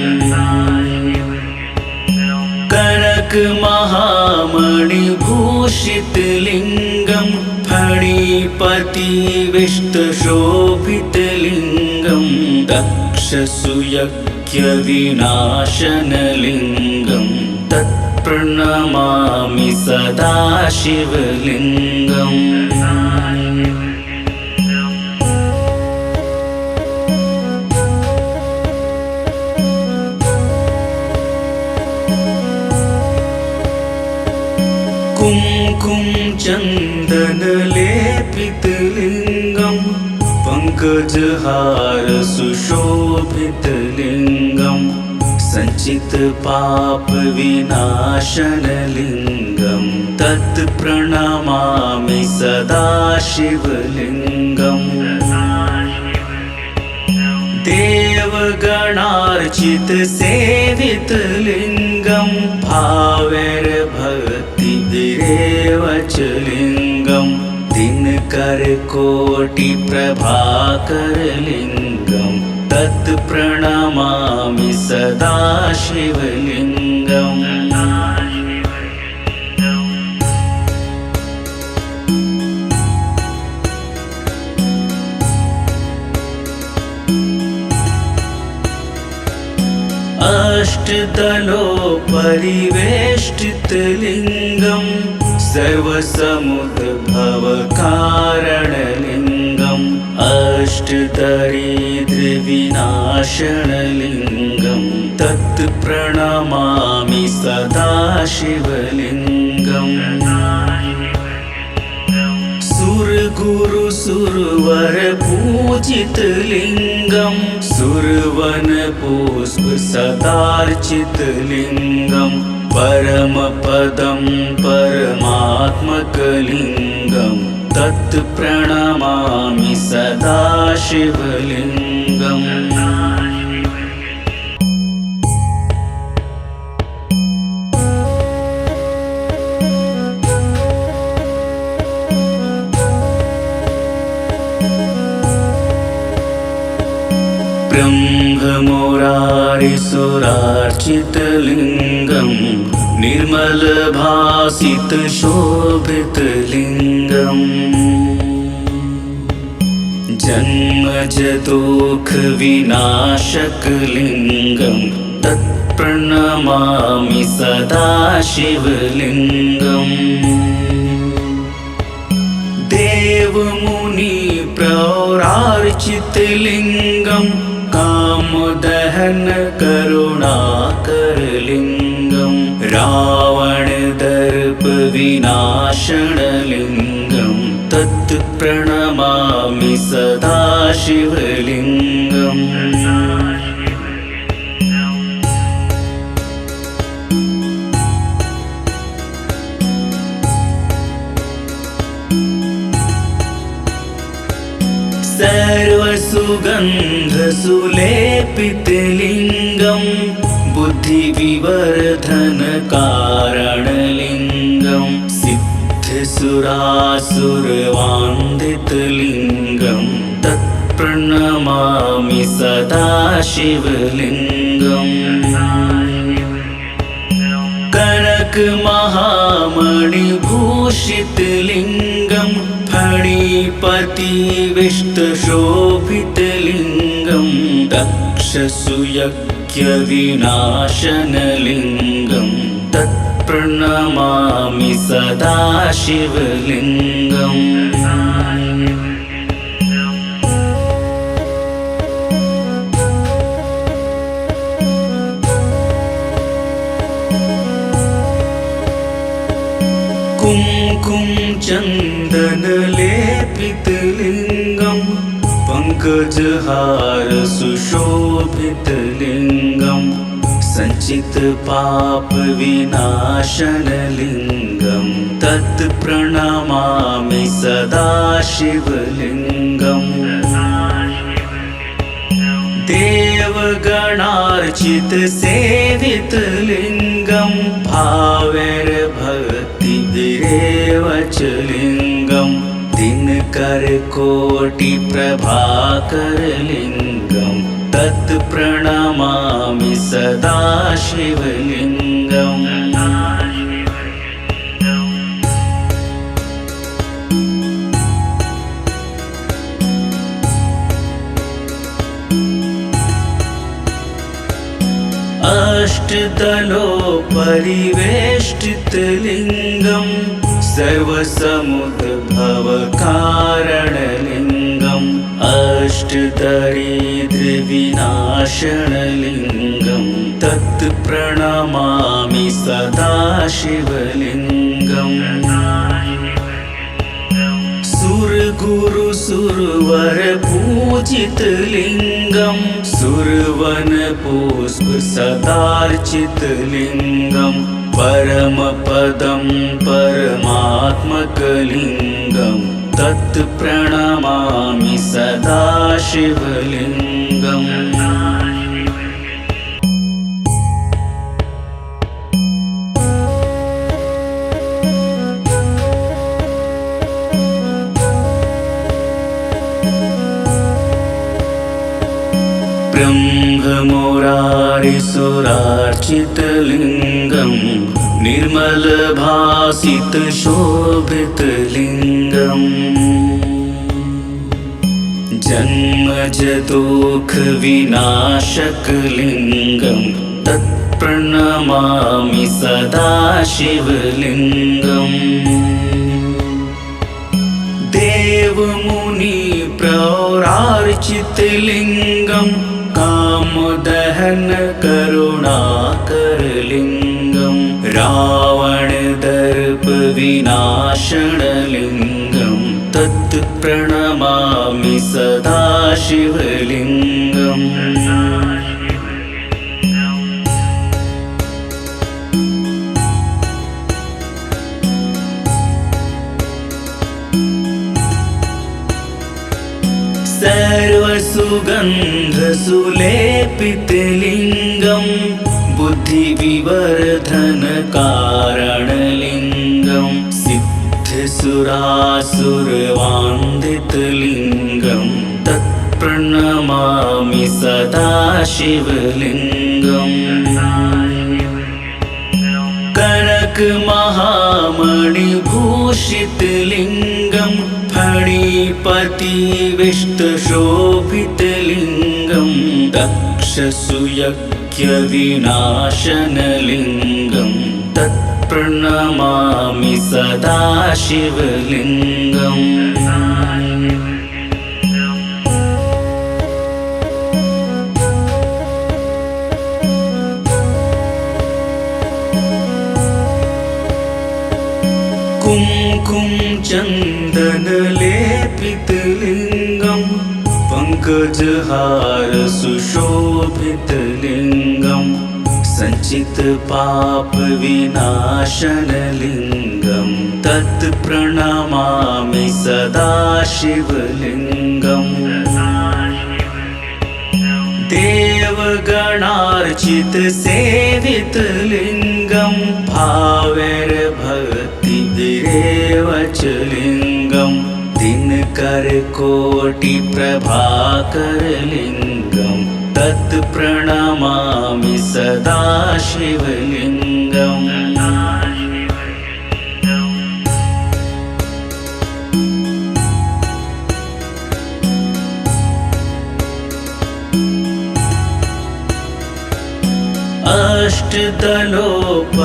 कनकमहामणिभूषितलिङ्गं फणिपतिविष्टशोभितलिङ्गं दक्षसुयज्ञविनाशनलिङ्गं तत्प्रणमामि सदा शिवलिङ्गम् कुमकुम चन्दनलेपितलिङ्गं पङ्कजहार सुशोभितलिङ्गं सञ्चितपापविनाशनलिङ्गं तत्प्रणमामि सदा शिवलिङ्गम् देवगणार्चितसेवितलिङ्गं भावैर्भक्तिभिरेव च लिङ्गं दिनकरकोटिप्रभाकरलिङ्गं तत्प्रणमामि सदा शिवलिङ्गम् अष्टदलोपरिवेष्टितलिङ्गं सर्वसमुद्भवकारणलिङ्गम् अष्टदरिद्रविनाशनलिङ्गं तत्प्रणमामि सदा शिवलिङ्गम् सुरगुरुसुरवरपूजितलिङ्गं सुरवनपुष्पसदार्चितलिङ्गं परमपदं परमात्मकलिङ्गं तत्प्रणमामि सदा शिवलिङ्गम् ब्रह्ममुरारिसुरार्चितलिङ्गं निर्मलभासितशोभितलिङ्गम् जन्मजदुःखविनाशकलिङ्गं तत्प्रणमामि सदा शिवलिङ्गम् देवमुनिप्रौरार्चितलिङ्गं कामदहन करुणाकरलिङ्गं रावणदर्पविनाशनलिङ्गं तत्प्रणमामि सदा शिवलिङ्गम् सर्वसु सर्वसुगन्धसुलेपितलिङ्गं बुद्धिविवर्धनकारणलिङ्गं सिद्धसुरासुरवान्दितलिङ्गं तत्प्रणमामि सदा शिवलिङ्गम् कनकमहामणिभूषितलिङ्गं फणिपतिविष्टशोभितलिङ्गं दक्षसुयज्ञविनाशनलिङ्गं तत्प्रणमामि सदा शिवलिङ्गम् कुमकुम चन्दनलेपितलिङ्गं पङ्कजहार सुशोभितलिङ्गं सञ्चितपापविनाशनलिङ्गं तत्प्रणमामि सदा शिवलिङ्गम् देवगणार्चितसेवितलिङ्गं भावैर्भक्तिभिरेव च लिङ्गं दिनकरकोटिप्रभाकरलिङ्गं तत्प्रणमामि सदा शिवलिङ्गम् अष्टदलोपरिवेष्टितलिङ्गं सर्वसमुद्भवकारणलिङ्गम् अष्टदरिद्रविनाशनलिङ्गं तत्प्रणमामि सदा शिवलिङ्गम् सुरगुरुसुरवरपूजितलिङ्गं सुरवनपुष्पसदार्चितलिङ्गं परमपदं परमात्मकलिङ्गं तत्प्रणमामि सदा शिवलिङ्गम् ब्रह्ममुरारिसुरार्चितलिङ्गं निर्मलभासितशोभितलिङ्गम् जन्मजदुःखविनाशकलिङ्गं तत्प्रणमामि सदा शिवलिङ्गम् देवमुनिप्रौरार्चितलिङ्गं कामदहन करुणाकरलिङ्गं रावणदर्पविनाशनलिङ्गं तत्प्रणमामि सदा शिवलिङ्गम् सर्वसुगन्धसुलेपितलिङ्गं बुद्धिविवर्धनकारणलिङ्गं सिद्धसुरासुरवान्दितलिङ्गं तत्प्रणमामि सदा शिवलिङ्गम् कनकमहामणिभूषितलिङ्गं फणिपतिविष्टशोभितलिङ्गं दक्षसुयज्ञविनाशनलिङ्गं तत्प्रणमामि सदा शिवलिङ्गम् कुमकुम चन्दनलेपितलिङ्गं पङ्कजहार सुशोभितलिङ्गं सञ्चितपापविनाशनलिङ्गं तत्प्रणमामि सदा शिवलिङ्गम् देवगणार्चित सेवित लिंगम भावैर्भक्तिभिरेव च लिंगम दिनकर कोटि प्रभाकर लिंगम तत् प्रणमामि सदा शिवलिंगम।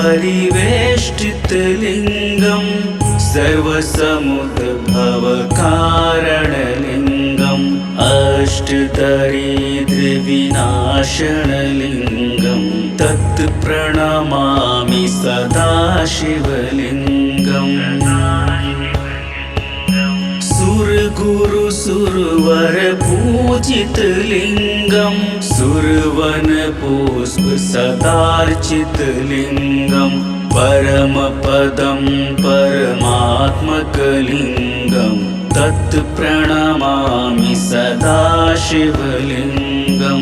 अष्टदलोपरिवेष्टित लिंगम सर्वसमुद्भवकारणलिंगम अष्टदरिद्रविनाशनलिंगम तत् प्रणमामि सदा शिवलिंगम। सुरगुरु सुरवर पूजित लिंगम सुरवन पुष्प सदार्चित लिंगम परम पदम परमात्मकलिंगम तत् प्रणमामि सदा शिवलिंगम।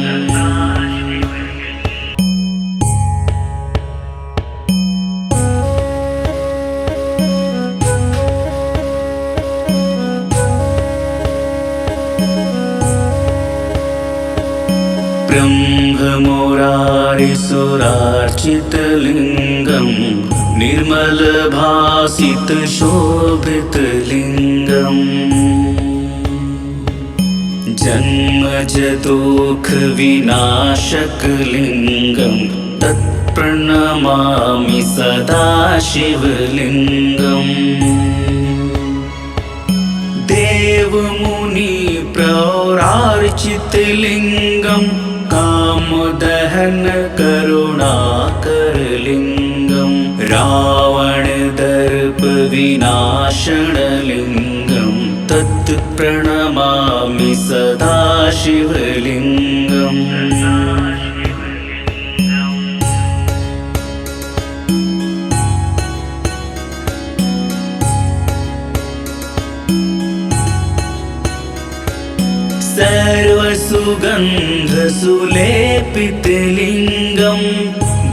ब्रह्ममुरारिसुरार्चितलिङ्गं निर्मलभासितशोभितलिङ्गम् जन्मजदुःखविनाशकलिङ्गं तत्प्रणमामि सदा शिवलिङ्गम्। देवमुनि प्रौरार्चितलिङ्गं कामदहन करुणाकरलिङ्गं रावणदर्प विनाशनलिङ्गं तत् प्रणमामि सदा शिवलिङ्गम्। सर्वसुगन्धसुलेपितलिङ्गं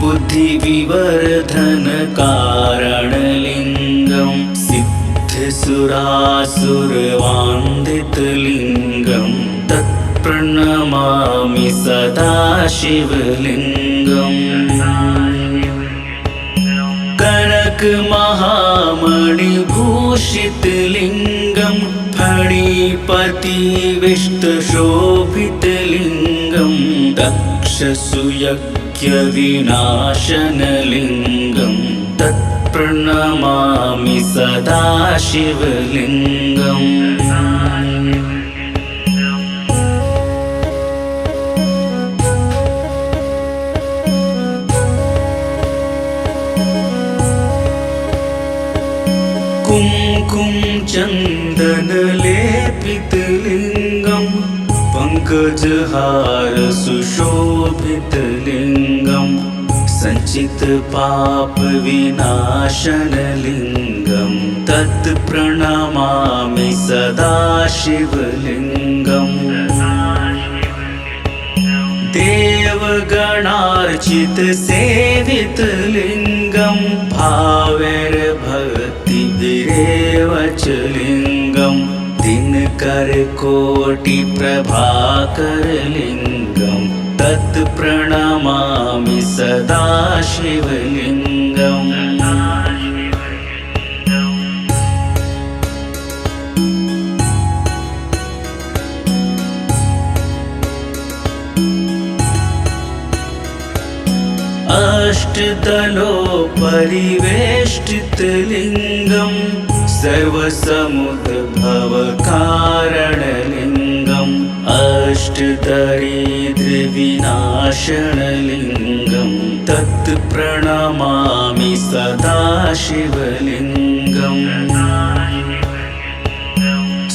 बुद्धिविवर्धनकारणलिङ्गं सिद्धसुरासुरवान्दितलिङ्गं तत्प्रणमामि सदा शिवलिङ्गम्। कनकमहामणिभूषितलिङ्गं फणिपतिविष्टशोभितलिङ्गं दक्षसुयज्ञविनाशनलिङ्गं तत्प्रणमामि सदा शिवलिङ्गम्। कुमकुम चन्दनलेपितलिङ्गं पङ्कजहार सुशोभितलिङ्गं सञ्चितपापविनाशनलिङ्गं तत् प्रणमामि सदा शिवलिङ्गम्। देवगणार्चित सेवितलिङ्गं भावैर्भक्तिभिरेव च लिङ्गं दिनकर कोटि प्रभाकरलिङ्गं तत् प्रणमामि सदा शिवलिङ्गम्। अष्टदलोपरिवेष्टितलिङ्गं सर्वसमुद्भवकारणलिङ्गं अष्टदरिद्रविनाशनलिङ्गं तत् प्रणमामि सदा शिवलिङ्गम्।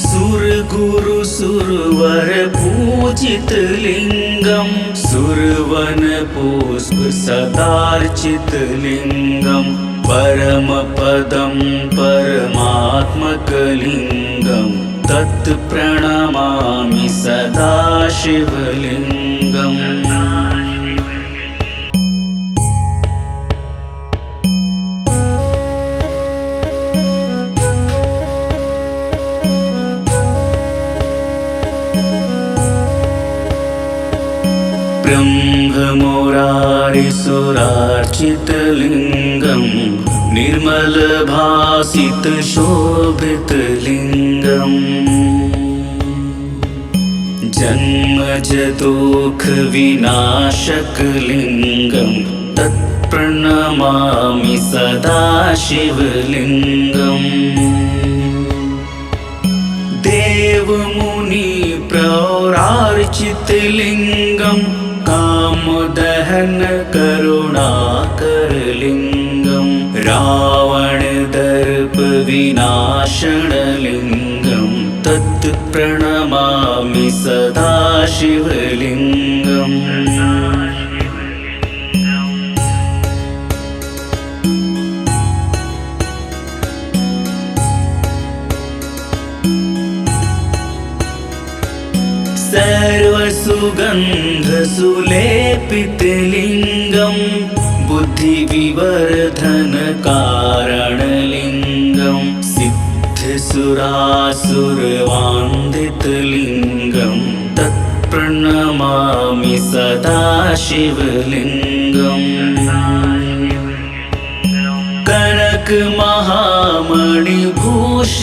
सुरगुरु सुरवर पूजित लिङ्गं सुरवन पुष्प सदार्चित लिङ्गं परम पदं परमात्मकलिङ्गं तत् प्रणमामि सदा शिवलिङ्गम्। ब्रह्ममुरारिसुरार्चितलिङ्गं निर्मलभासितशोभितलिङ्गम् जन्मजदुःखविनाशकलिङ्गं तत्प्रणमामि सदा शिवलिङ्गम् देवमुनिप्रौरार्चितलिङ्गं कामदहन करुणाकरलिङ्गं रावणदर्पविनाशनलिङ्गं तत्प्रणमामि सदा शिवलिङ्गम् सर्वसुगन्धसुलेपितलिङ्गं बुद्धिविवर्धनकारणलिङ्गं सिद्धसुरासुरवान्दितलिङ्गं तत्प्रणमामि सदा शिवलिङ्गम्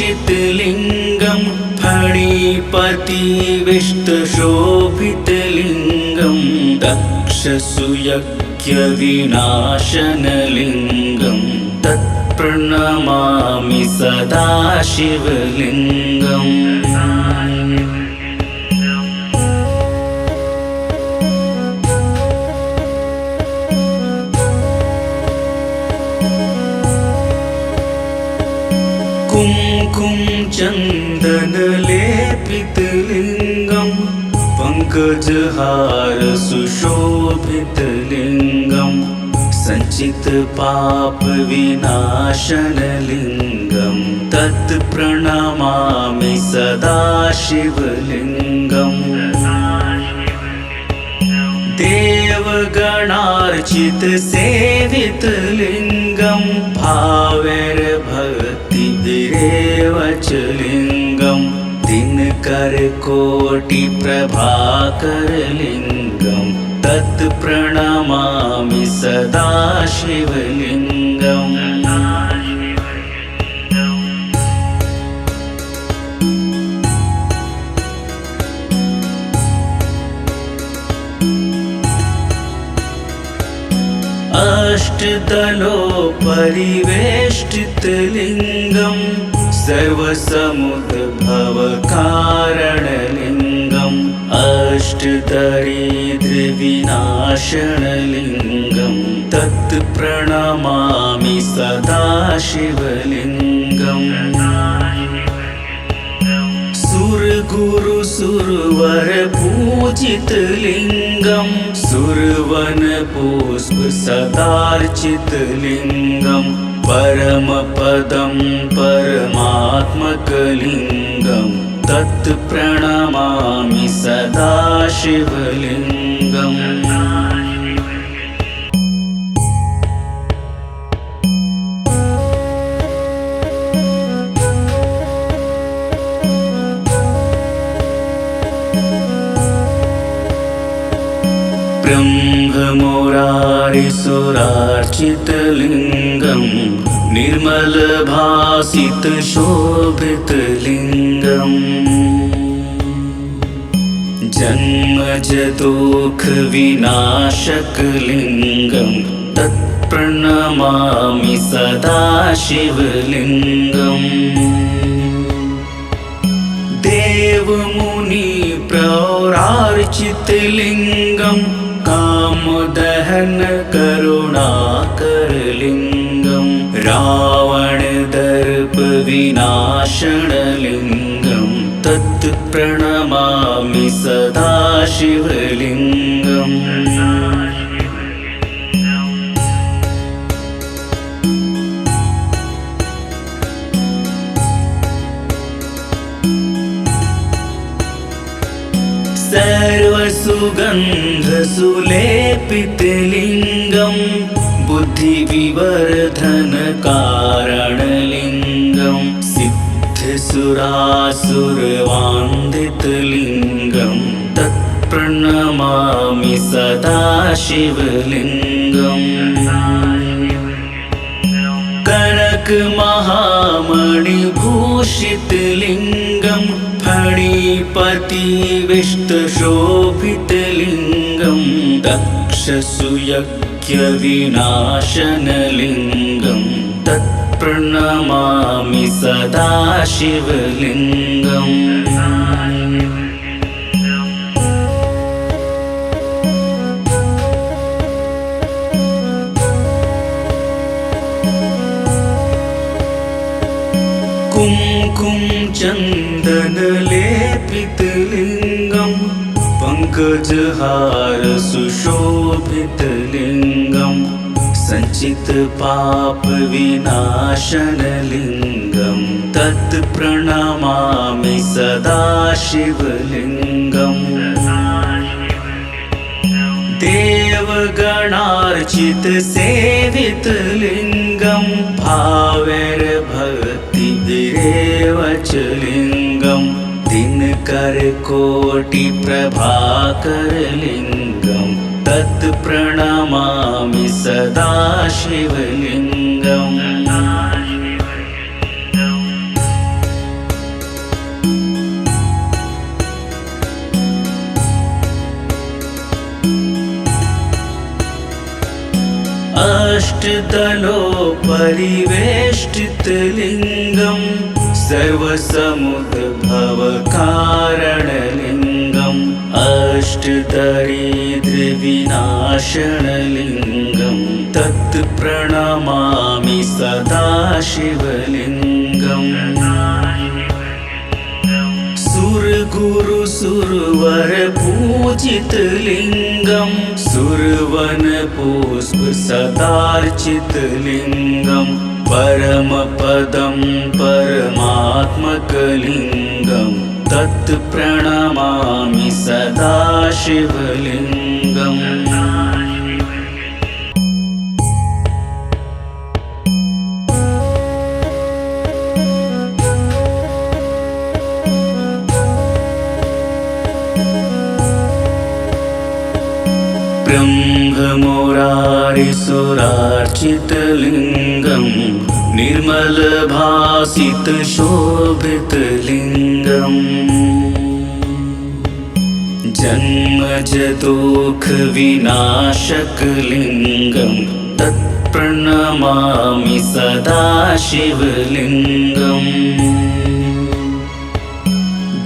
कनकमहामणिभूषितलिङ्गं फणिपतिविष्टशोभितलिङ्गं दक्षसुयज्ञविनाशनलिङ्गं तत्प्रणमामि सदा शिवलिङ्गम् कुमकुम चन्दनलेपितलिङ्गं पङ्कजहार सुशोभितलिङ्गं सञ्चितपापविनाशनलिङ्गं तत्प्रणमामि सदा शिवलिङ्गम् देवगणार्चितसेवितलिङ्गं भावैर्भक्तिभिरेव च लिङ्गं दिनकरकोटिप्रभाकरलिङ्गं तत्प्रणमामि सदा शिवलिङ्गम् अष्टदलोपरिवेष्टितलिङ्गं सर्वसमुद्भवकारणलिङ्गम् अष्टदरिद्रविनाशनलिङ्गं तत्प्रणमामि सदा शिवलिङ्गम् सुरगुरुसुरवरपूजितलिङ्गं सुरवनपुष्पसदार्चितलिङ्गं परमपदं परमात्मकलिङ्गं तत्प्रणमामि सदा शिवलिङ्गम् ब्रह्ममुरारिसुरार्चितलिङ्गं निर्मलभासितशोभितलिङ्गम् जन्मजदुःखविनाशकलिङ्गं तत्प्रणमामि सदा शिवलिङ्गम् देवमुनिप्रौरार्चितलिङ्गं कामदहन करुणाकरलिङ्गं रावणदर्पविनाशनलिङ्गं तत्प्रणमामि सदा शिवलिङ्गम् सर्वसु सर्वसुगन्धसुलेपितलिङ्गं बुद्धिविवर्धनकारणलिङ्गं सिद्धसुरासुरवान्दितलिङ्गं तत्प्रणमामि सदा शिवलिङ्गम् कनकमहामणिभूषितलिङ्गं फणिपतिविष्टशोभितलिङ्गं दक्षसुयज्ञविनाशनलिङ्गं तत्प्रणमामि सदा शिवलिङ्गम् कुमकुम चन्दनलेपितलिङ्गं पङ्कजहार सुशोभितलिङ्गं सञ्चितपापविनाशनलिङ्गं तत्प्रणमामि सदा शिवलिङ्गम् देवगणार्चितसेवितलिङ्गं भावैर्भक्तिभिरेव च लिङ्गं दिनकरकोटिप्रभाकरलिङ्गं तत्प्रणमामि सदा शिवलिङ्गम् अष्टदलोपरिवेष्टितलिङ्गं सर्वसमुद्भवकारणलिङ्गम् अष्टदरिद्रविनाशनलिङ्गं तत्प्रणमामि सदा शिवलिङ्गम् सुरगुरुसुरवरपूजितलिङ्गं सुरवनपुष्पसदार्चितलिङ्गं परमपदं परमात्मकलिङ्गं तत्प्रणमामि सदा शिवलिङ्गम् ब्रह्ममुरारिसुरार्चितलिङ्गं निर्मलभासितशोभितलिङ्गम् जन्मजदुःखविनाशकलिङ्गं तत्प्रणमामि सदा शिवलिङ्गम्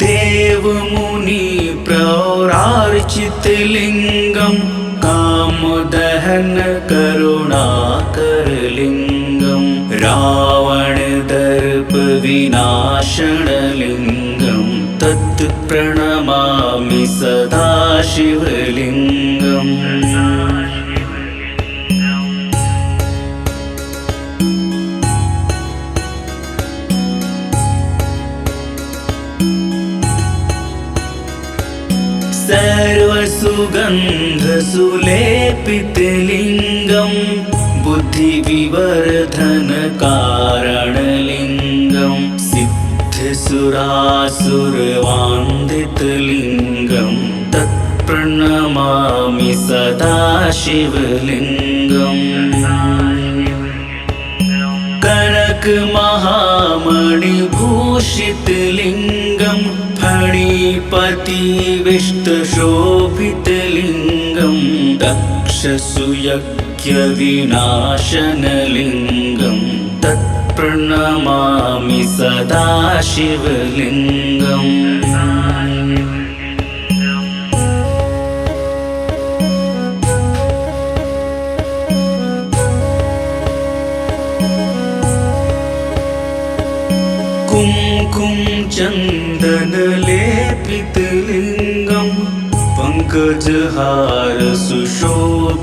देवमुनिप्रौरार्चितलिङ्गं कामदहन करुणाकरलिङ्गं रावणदर्पविनाशनलिङ्गं तत्प्रणमामि सदा शिवलिङ्गम् सर्वसुगन्धसुलेपितलिङ्गं बुद्धिविवर्धनकारणलिङ्गं सिद्धसुरासुरवान्दितलिङ्गं तत्प्रणमामि सदा शिवलिङ्गम् कनकमहामणिभूषितलिङ्गं फणिपतिविष्टशोभितलिङ्गं दक्षसुयज्ञविनाशनलिङ्गं तत्प्रणमामि सदा शिवलिङ्गम् कुमकुम चन्दनलेपितलिङ्गं पङ्कजहार सुशोभितलिङ्गं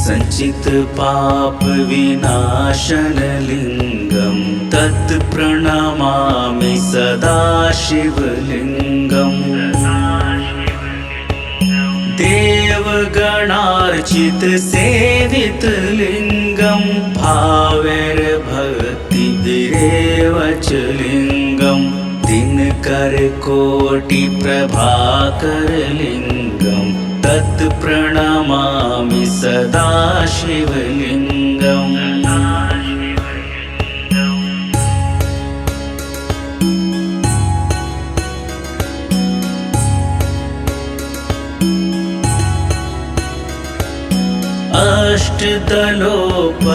सञ्चितपापविनाशनलिङ्गं तत्प्रणमामि सदा शिवलिङ्गम् देवगणार्चित सेवित लिंगम भावैर्भक्तिभिरेव च लिंगम दिनकर कोटि प्रभाकर लिंगम तत् प्रणमामि सदा शिवलिंगम।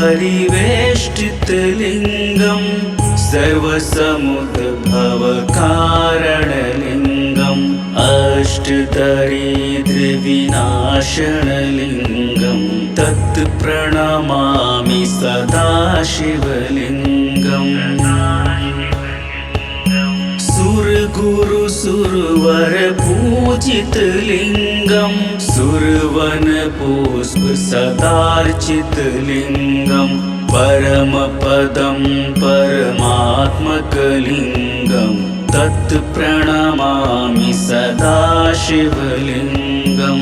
अष्टदलोपरिवेष्टित लिंगम सर्वसमुद्भवकारणलिंगम अष्टदरिद्रविनाशनलिंगम तत् प्रणमामि सदा शिवलिंगम। सुरगुरु सुरवर पूजित लिंगम सुरवन पुष्प सदार्चित लिंगम परम पदम परमात्मकलिंगम तत् प्रणमामि सदा शिवलिंगम।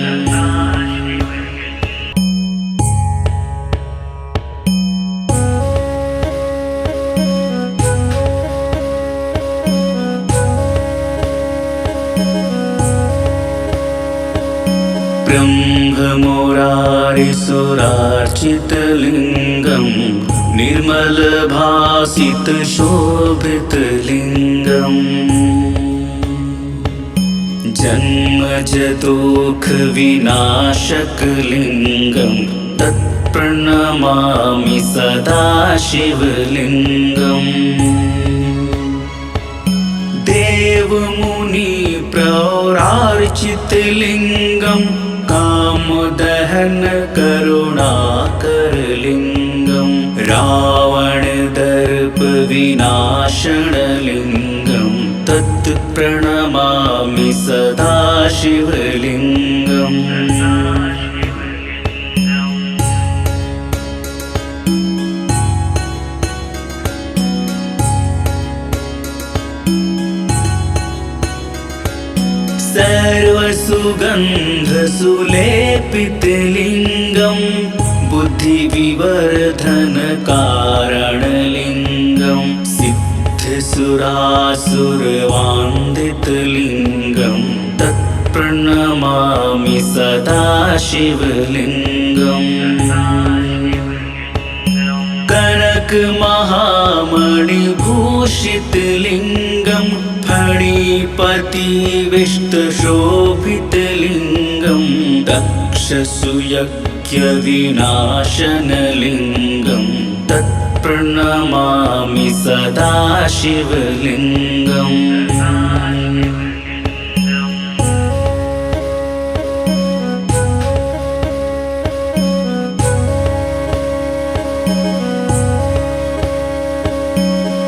ब्रह्ममुरारिसुरार्चितलिङ्गं निर्मलभासितशोभितलिङ्गम् जन्मजदुःखविनाशकलिङ्गं तत्प्रणमामि सदा शिवलिङ्गम्। देवमुनि प्रौरार्चितलिङ्गं कामदहन करुणाकरलिङ्गं रावणदर्प विनाशनलिङ्गं तत् प्रणमामि सदा शिवलिङ्गम्। सर्वसुगन्धसुलेपितलिङ्गं बुद्धिविवर्धनकारणलिङ्गं सिद्धसुरासुरवान्दितलिङ्गं तत्प्रणमामि सदा शिवलिङ्गम्। कनकमहामणिभूषितलिङ्गं फणिपतिविष्टशोभितलिङ्गं दक्षसुयज्ञविनाशनलिङ्गं तत्प्रणमामि सदा शिवलिङ्गम्।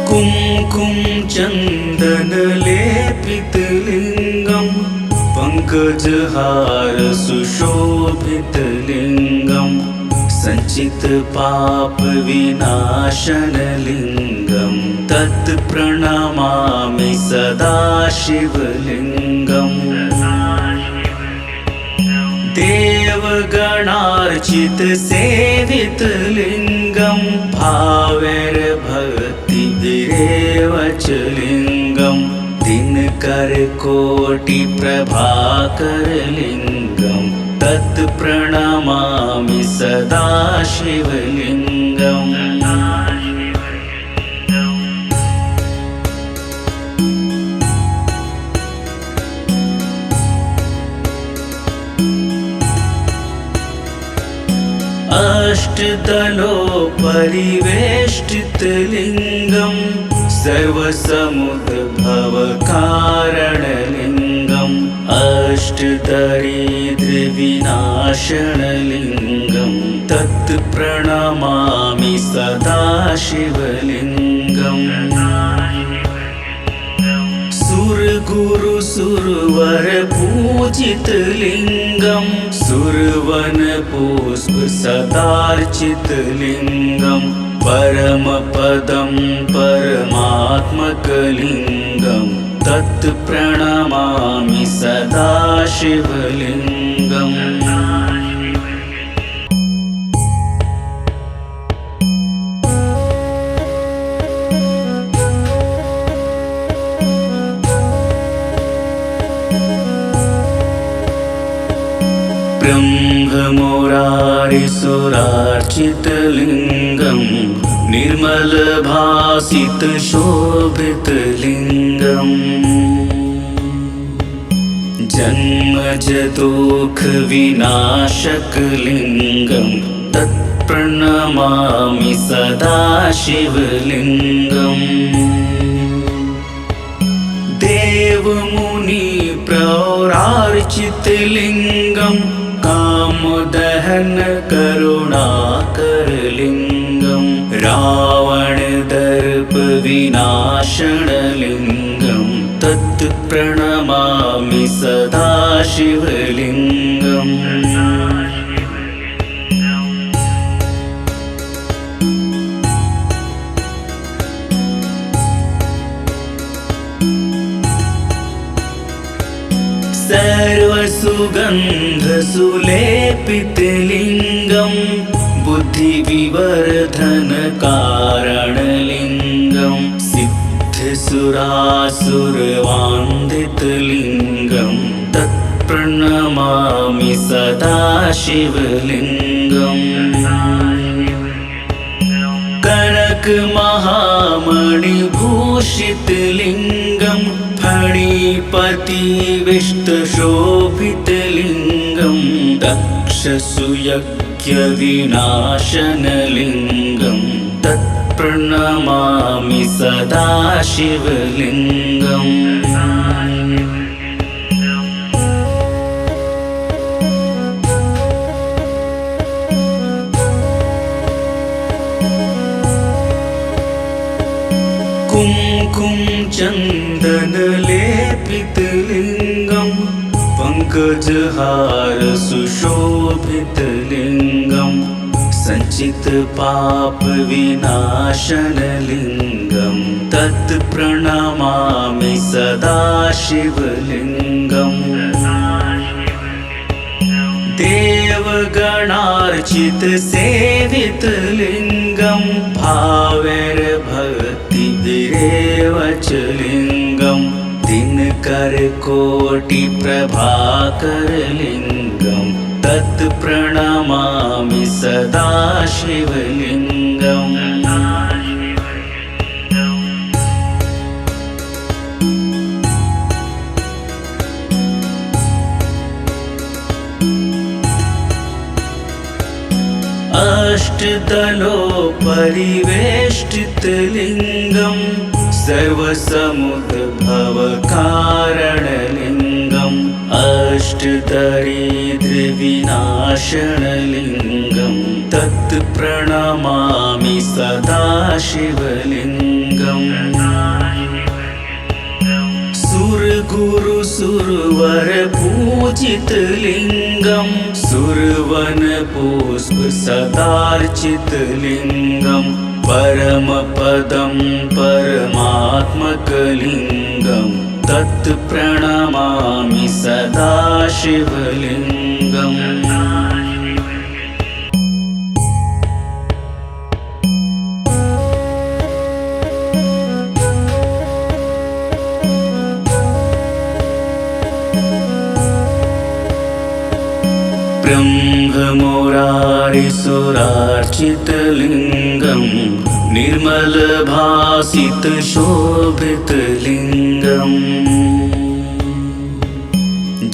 कुमकुम चन्दनलेपितलिङ्गं पङ्कजहार सुशोभितलिङ्गं सञ्चितपापविनाशनलिङ्गं तत् प्रणमामि सदा शिवलिङ्गम्। देवगणार्चित सेवित लिङ्गं भावैर्भक्तिभिरेव च लिङ्गं दिनकर कोटि प्रभाकर लिङ्गं तत् प्रणमामि सदा शिवलिङ्गम्। अष्टदलोपरिवेष्टितलिङ्गं सर्वसमुद्भवकारणलिङ्गं अष्टदरिद्रविनाशनलिङ्गं तत् प्रणमामि सदा शिवलिङ्गम्। सुरगुरु सुरवर पूजित लिङ्गं सुरवन पुष्प सदार्चित लिङ्गं परम पदम परमात्मकलिङ्गं तत् प्रणमामि सदा शिवलिङ्गम्। ब्रह्ममुरारिसुरार्चितलिङ्गम् निर्मलभासितशोभितलिङ्गम्। जन्मजदुःखविनाशकलिङ्गम् तत्प्रणमामि सदा शिवलिङ्गम्। देवमुनिप्रौरार्चितलिङ्गम् कामदहन करुणाकरलिङ्गम्। रावणदर्पविनाशनलिङ्गम् तत् प्रणमामि सदा शिवलिङ्गम्। सर्वसुगन्धसुलेपितलिङ्गम् बुद्धिविवर्धनकारणलिङ्गम्। सिद्धसुरासुरवान्दितलिङ्गम् तत्प्रणमामि सदा शिवलिङ्गम्। कनकमहामणिभूषितलिङ्गम् फणिपतिविष्टशोभितलिङ्गम्। दक्षसुयज्ञविनाशनलिङ्गम् तत्प्रणमामि सदा शिवलिङ्गम्। कुङ्कुम चन्दनलेपितलिङ्गम् पङ्कजहार सुशोभितलिङ्गम्। सञ्चितपापविनाशनलिङ्गम् तत् प्रणमामि सदा शिवलिङ्गम्। देवगणार्चितसेवितलिङ्गम् भावैर्भक्तिभिरेव च लिङ्गम्। दिनकरकोटिप्रभाकरलिङ्गम् तत् प्रणमामि सदा शिवलिङ्गम्। अष्टदलोपरिवेष्टितलिङ्गम् सर्वसमुद्भवकारणलिङ्गम्। अष्टदरिद्रविनाशनलिङ्गम् तत् प्रणमामि सदा शिवलिङ्गम्। सुरगुरुसुरवरपूजितलिङ्गम् सुरवनपुष्पसदार्चितलिङ्गम्। परमपदं परमात्मकलिङ्गम् तत् प्रणमामि सदा शिवलिङ्गम्। ब्रह्ममुरारिसुरार्चितलिङ्गम् निर्मलभासितशोभितलिङ्गम्।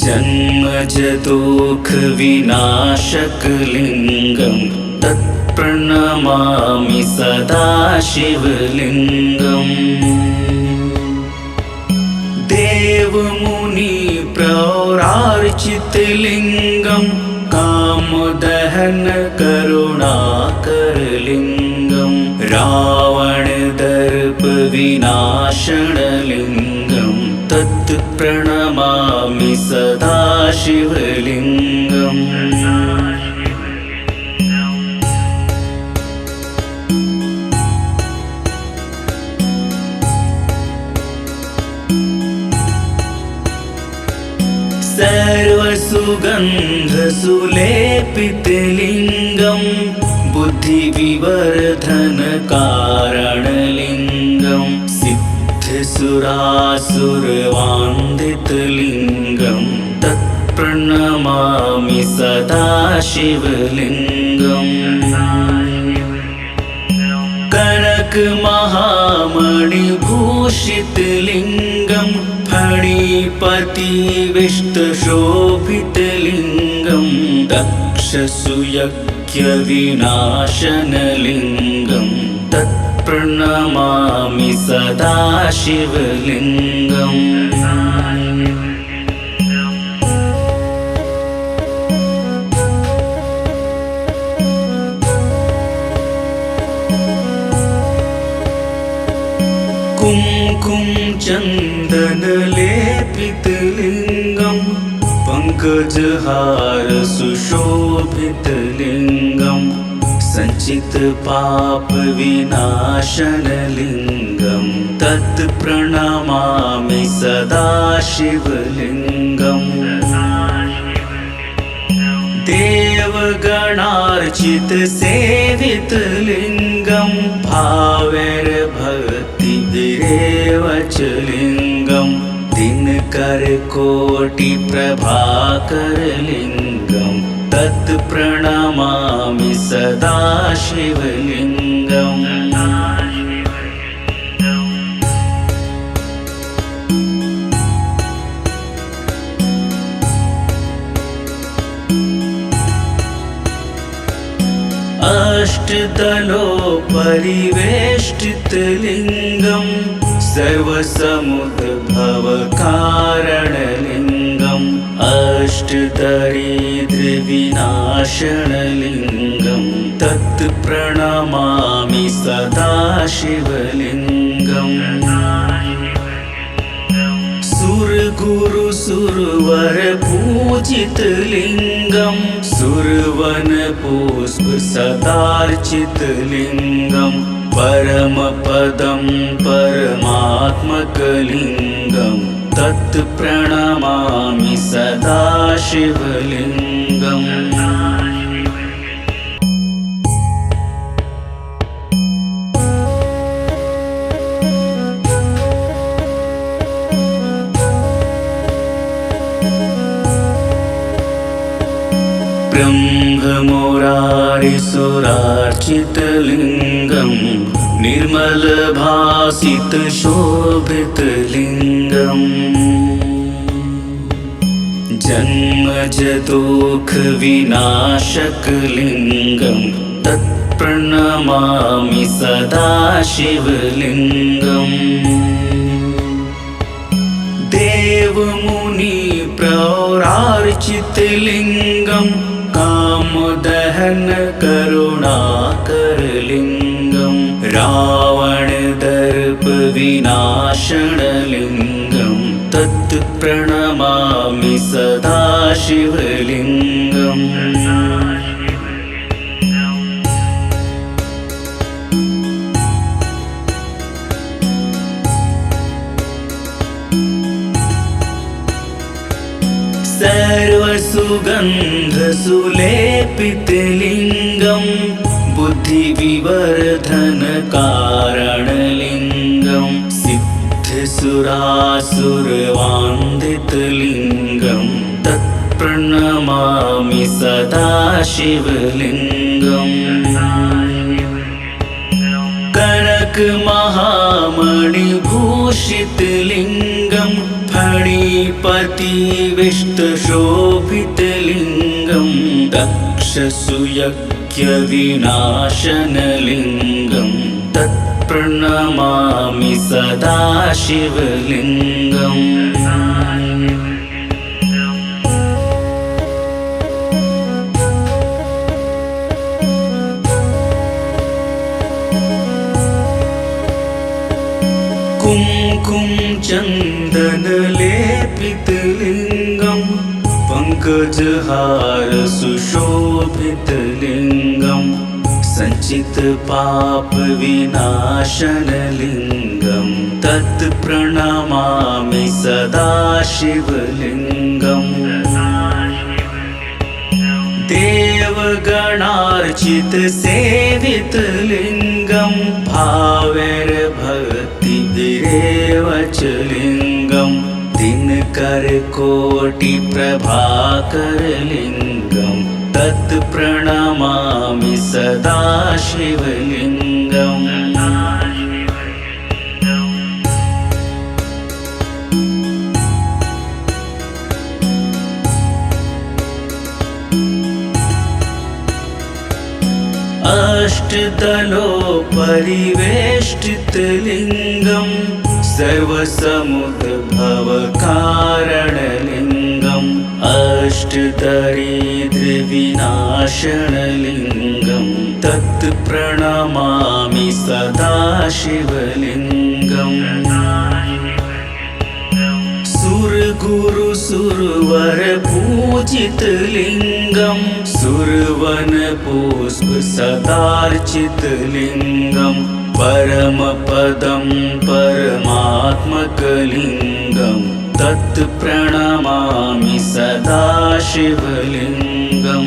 जन्मजदुःखविनाशकलिङ्गम् तत्प्रणमामि सदा शिवलिङ्गम्। देवमुनिप्रौरार्चितलिङ्गम् कामदहन करुणाकरलिङ्गम्। रावणदर्पविनाशनलिङ्गम् तत् प्रणमामि सदा शिवलिङ्गम्। सर्वसुगन्धसुलेपितलिङ्गं बुद्धिविवर्धनकारणलिङ्गं सिद्धसुरासुरवान्दितलिङ्गं तत्प्रणमामि सदा शिवलिङ्गम् कनकमहामणिभूषितलिङ्गं फणिपतिविष्टशोभितलिङ्गं दक्षसुयज्ञविनाशनलिङ्गं तत्प्रणमामि सदा शिवलिङ्गम् कुमकुम चन्दनलेपितलिङ्गं पङ्कजहार सुशोभितलिङ्गं सञ्चितपापविनाशनलिङ्गं तत्प्रणमामि सदा शिवलिङ्गम् देवगणार्चितसेवितलिङ्गं भावैर्भक्तिभिरेव च लिङ्गं दिनकरकोटिप्रभाकरलिङ्गं तत्प्रणमामि सदा शिवलिङ्गम् अष्टदलोपरिवेष्टितलिङ्गं सर्वसमुद्भवकारणलिङ्गम् अष्टदरिद्रविनाशनलिङ्गं तत्प्रणमामि सदा शिवलिङ्गम् सुरगुरुसुरवरपूजितलिङ्गं सुरवनपुष्पसदार्चितलिङ्गं परमपदं परमात्मकलिङ्गं तत्प्रणमामि सदा शिवलिङ्गम् ब्रह्ममुरारिसुरार्चितलिङ्गं निर्मलभासितशोभितलिङ्गम् जन्मजदुःखविनाशकलिङ्गं तत्प्रणमामि सदा शिवलिङ्गम् देवमुनिप्रौरार्चितलिङ्गं कामदहन करुणाकरलिङ्गं रावणदर्पविनाशनलिङ्गं तत्प्रणमामि सदा शिवलिङ्गम् सर्वसुगन्धसुलेपितलिङ्गं बुद्धिविवर्धनकारणलिङ्गं सिद्धसुरासुरवान्दितलिङ्गं तत्प्रणमामि सदा शिवलिङ्गम् कनकमहामणिभूषितलिङ्गं फणिपतिविष्टशोभितलिङ्गं दक्षसुयज्ञविनाशनलिङ्गं तत्प्रणमामि सदा शिवलिङ्गम् कुमकुम चन्दनलेपितलिङ्गं पङ्कजहार सुशोभितलिङ्गं सञ्चितपापविनाशनलिङ्गं तत्प्रणमामि सदा शिवलिङ्गम् देवगणार्चित सेवित लिंगम भावैर्भक्तिभिरेव च लिंगम दिनकर कोटि प्रभाकर लिंगम तत् प्रणमामि सदा शिवलिंगम। अष्टदलोपरिवेष्टित लिंगम सर्वसमुद्भवकारणलिंगम अष्टदरिद्रविनाशनलिंगम तत् प्रणमामि सदा शिवलिंगम। सुरगुरु सुरवर पूजित लिंगम सुरवन पुष्प सदार्चित लिंगम परम पदम परमात्मकलिंगम तत् प्रणमामि सदा शिवलिंगम।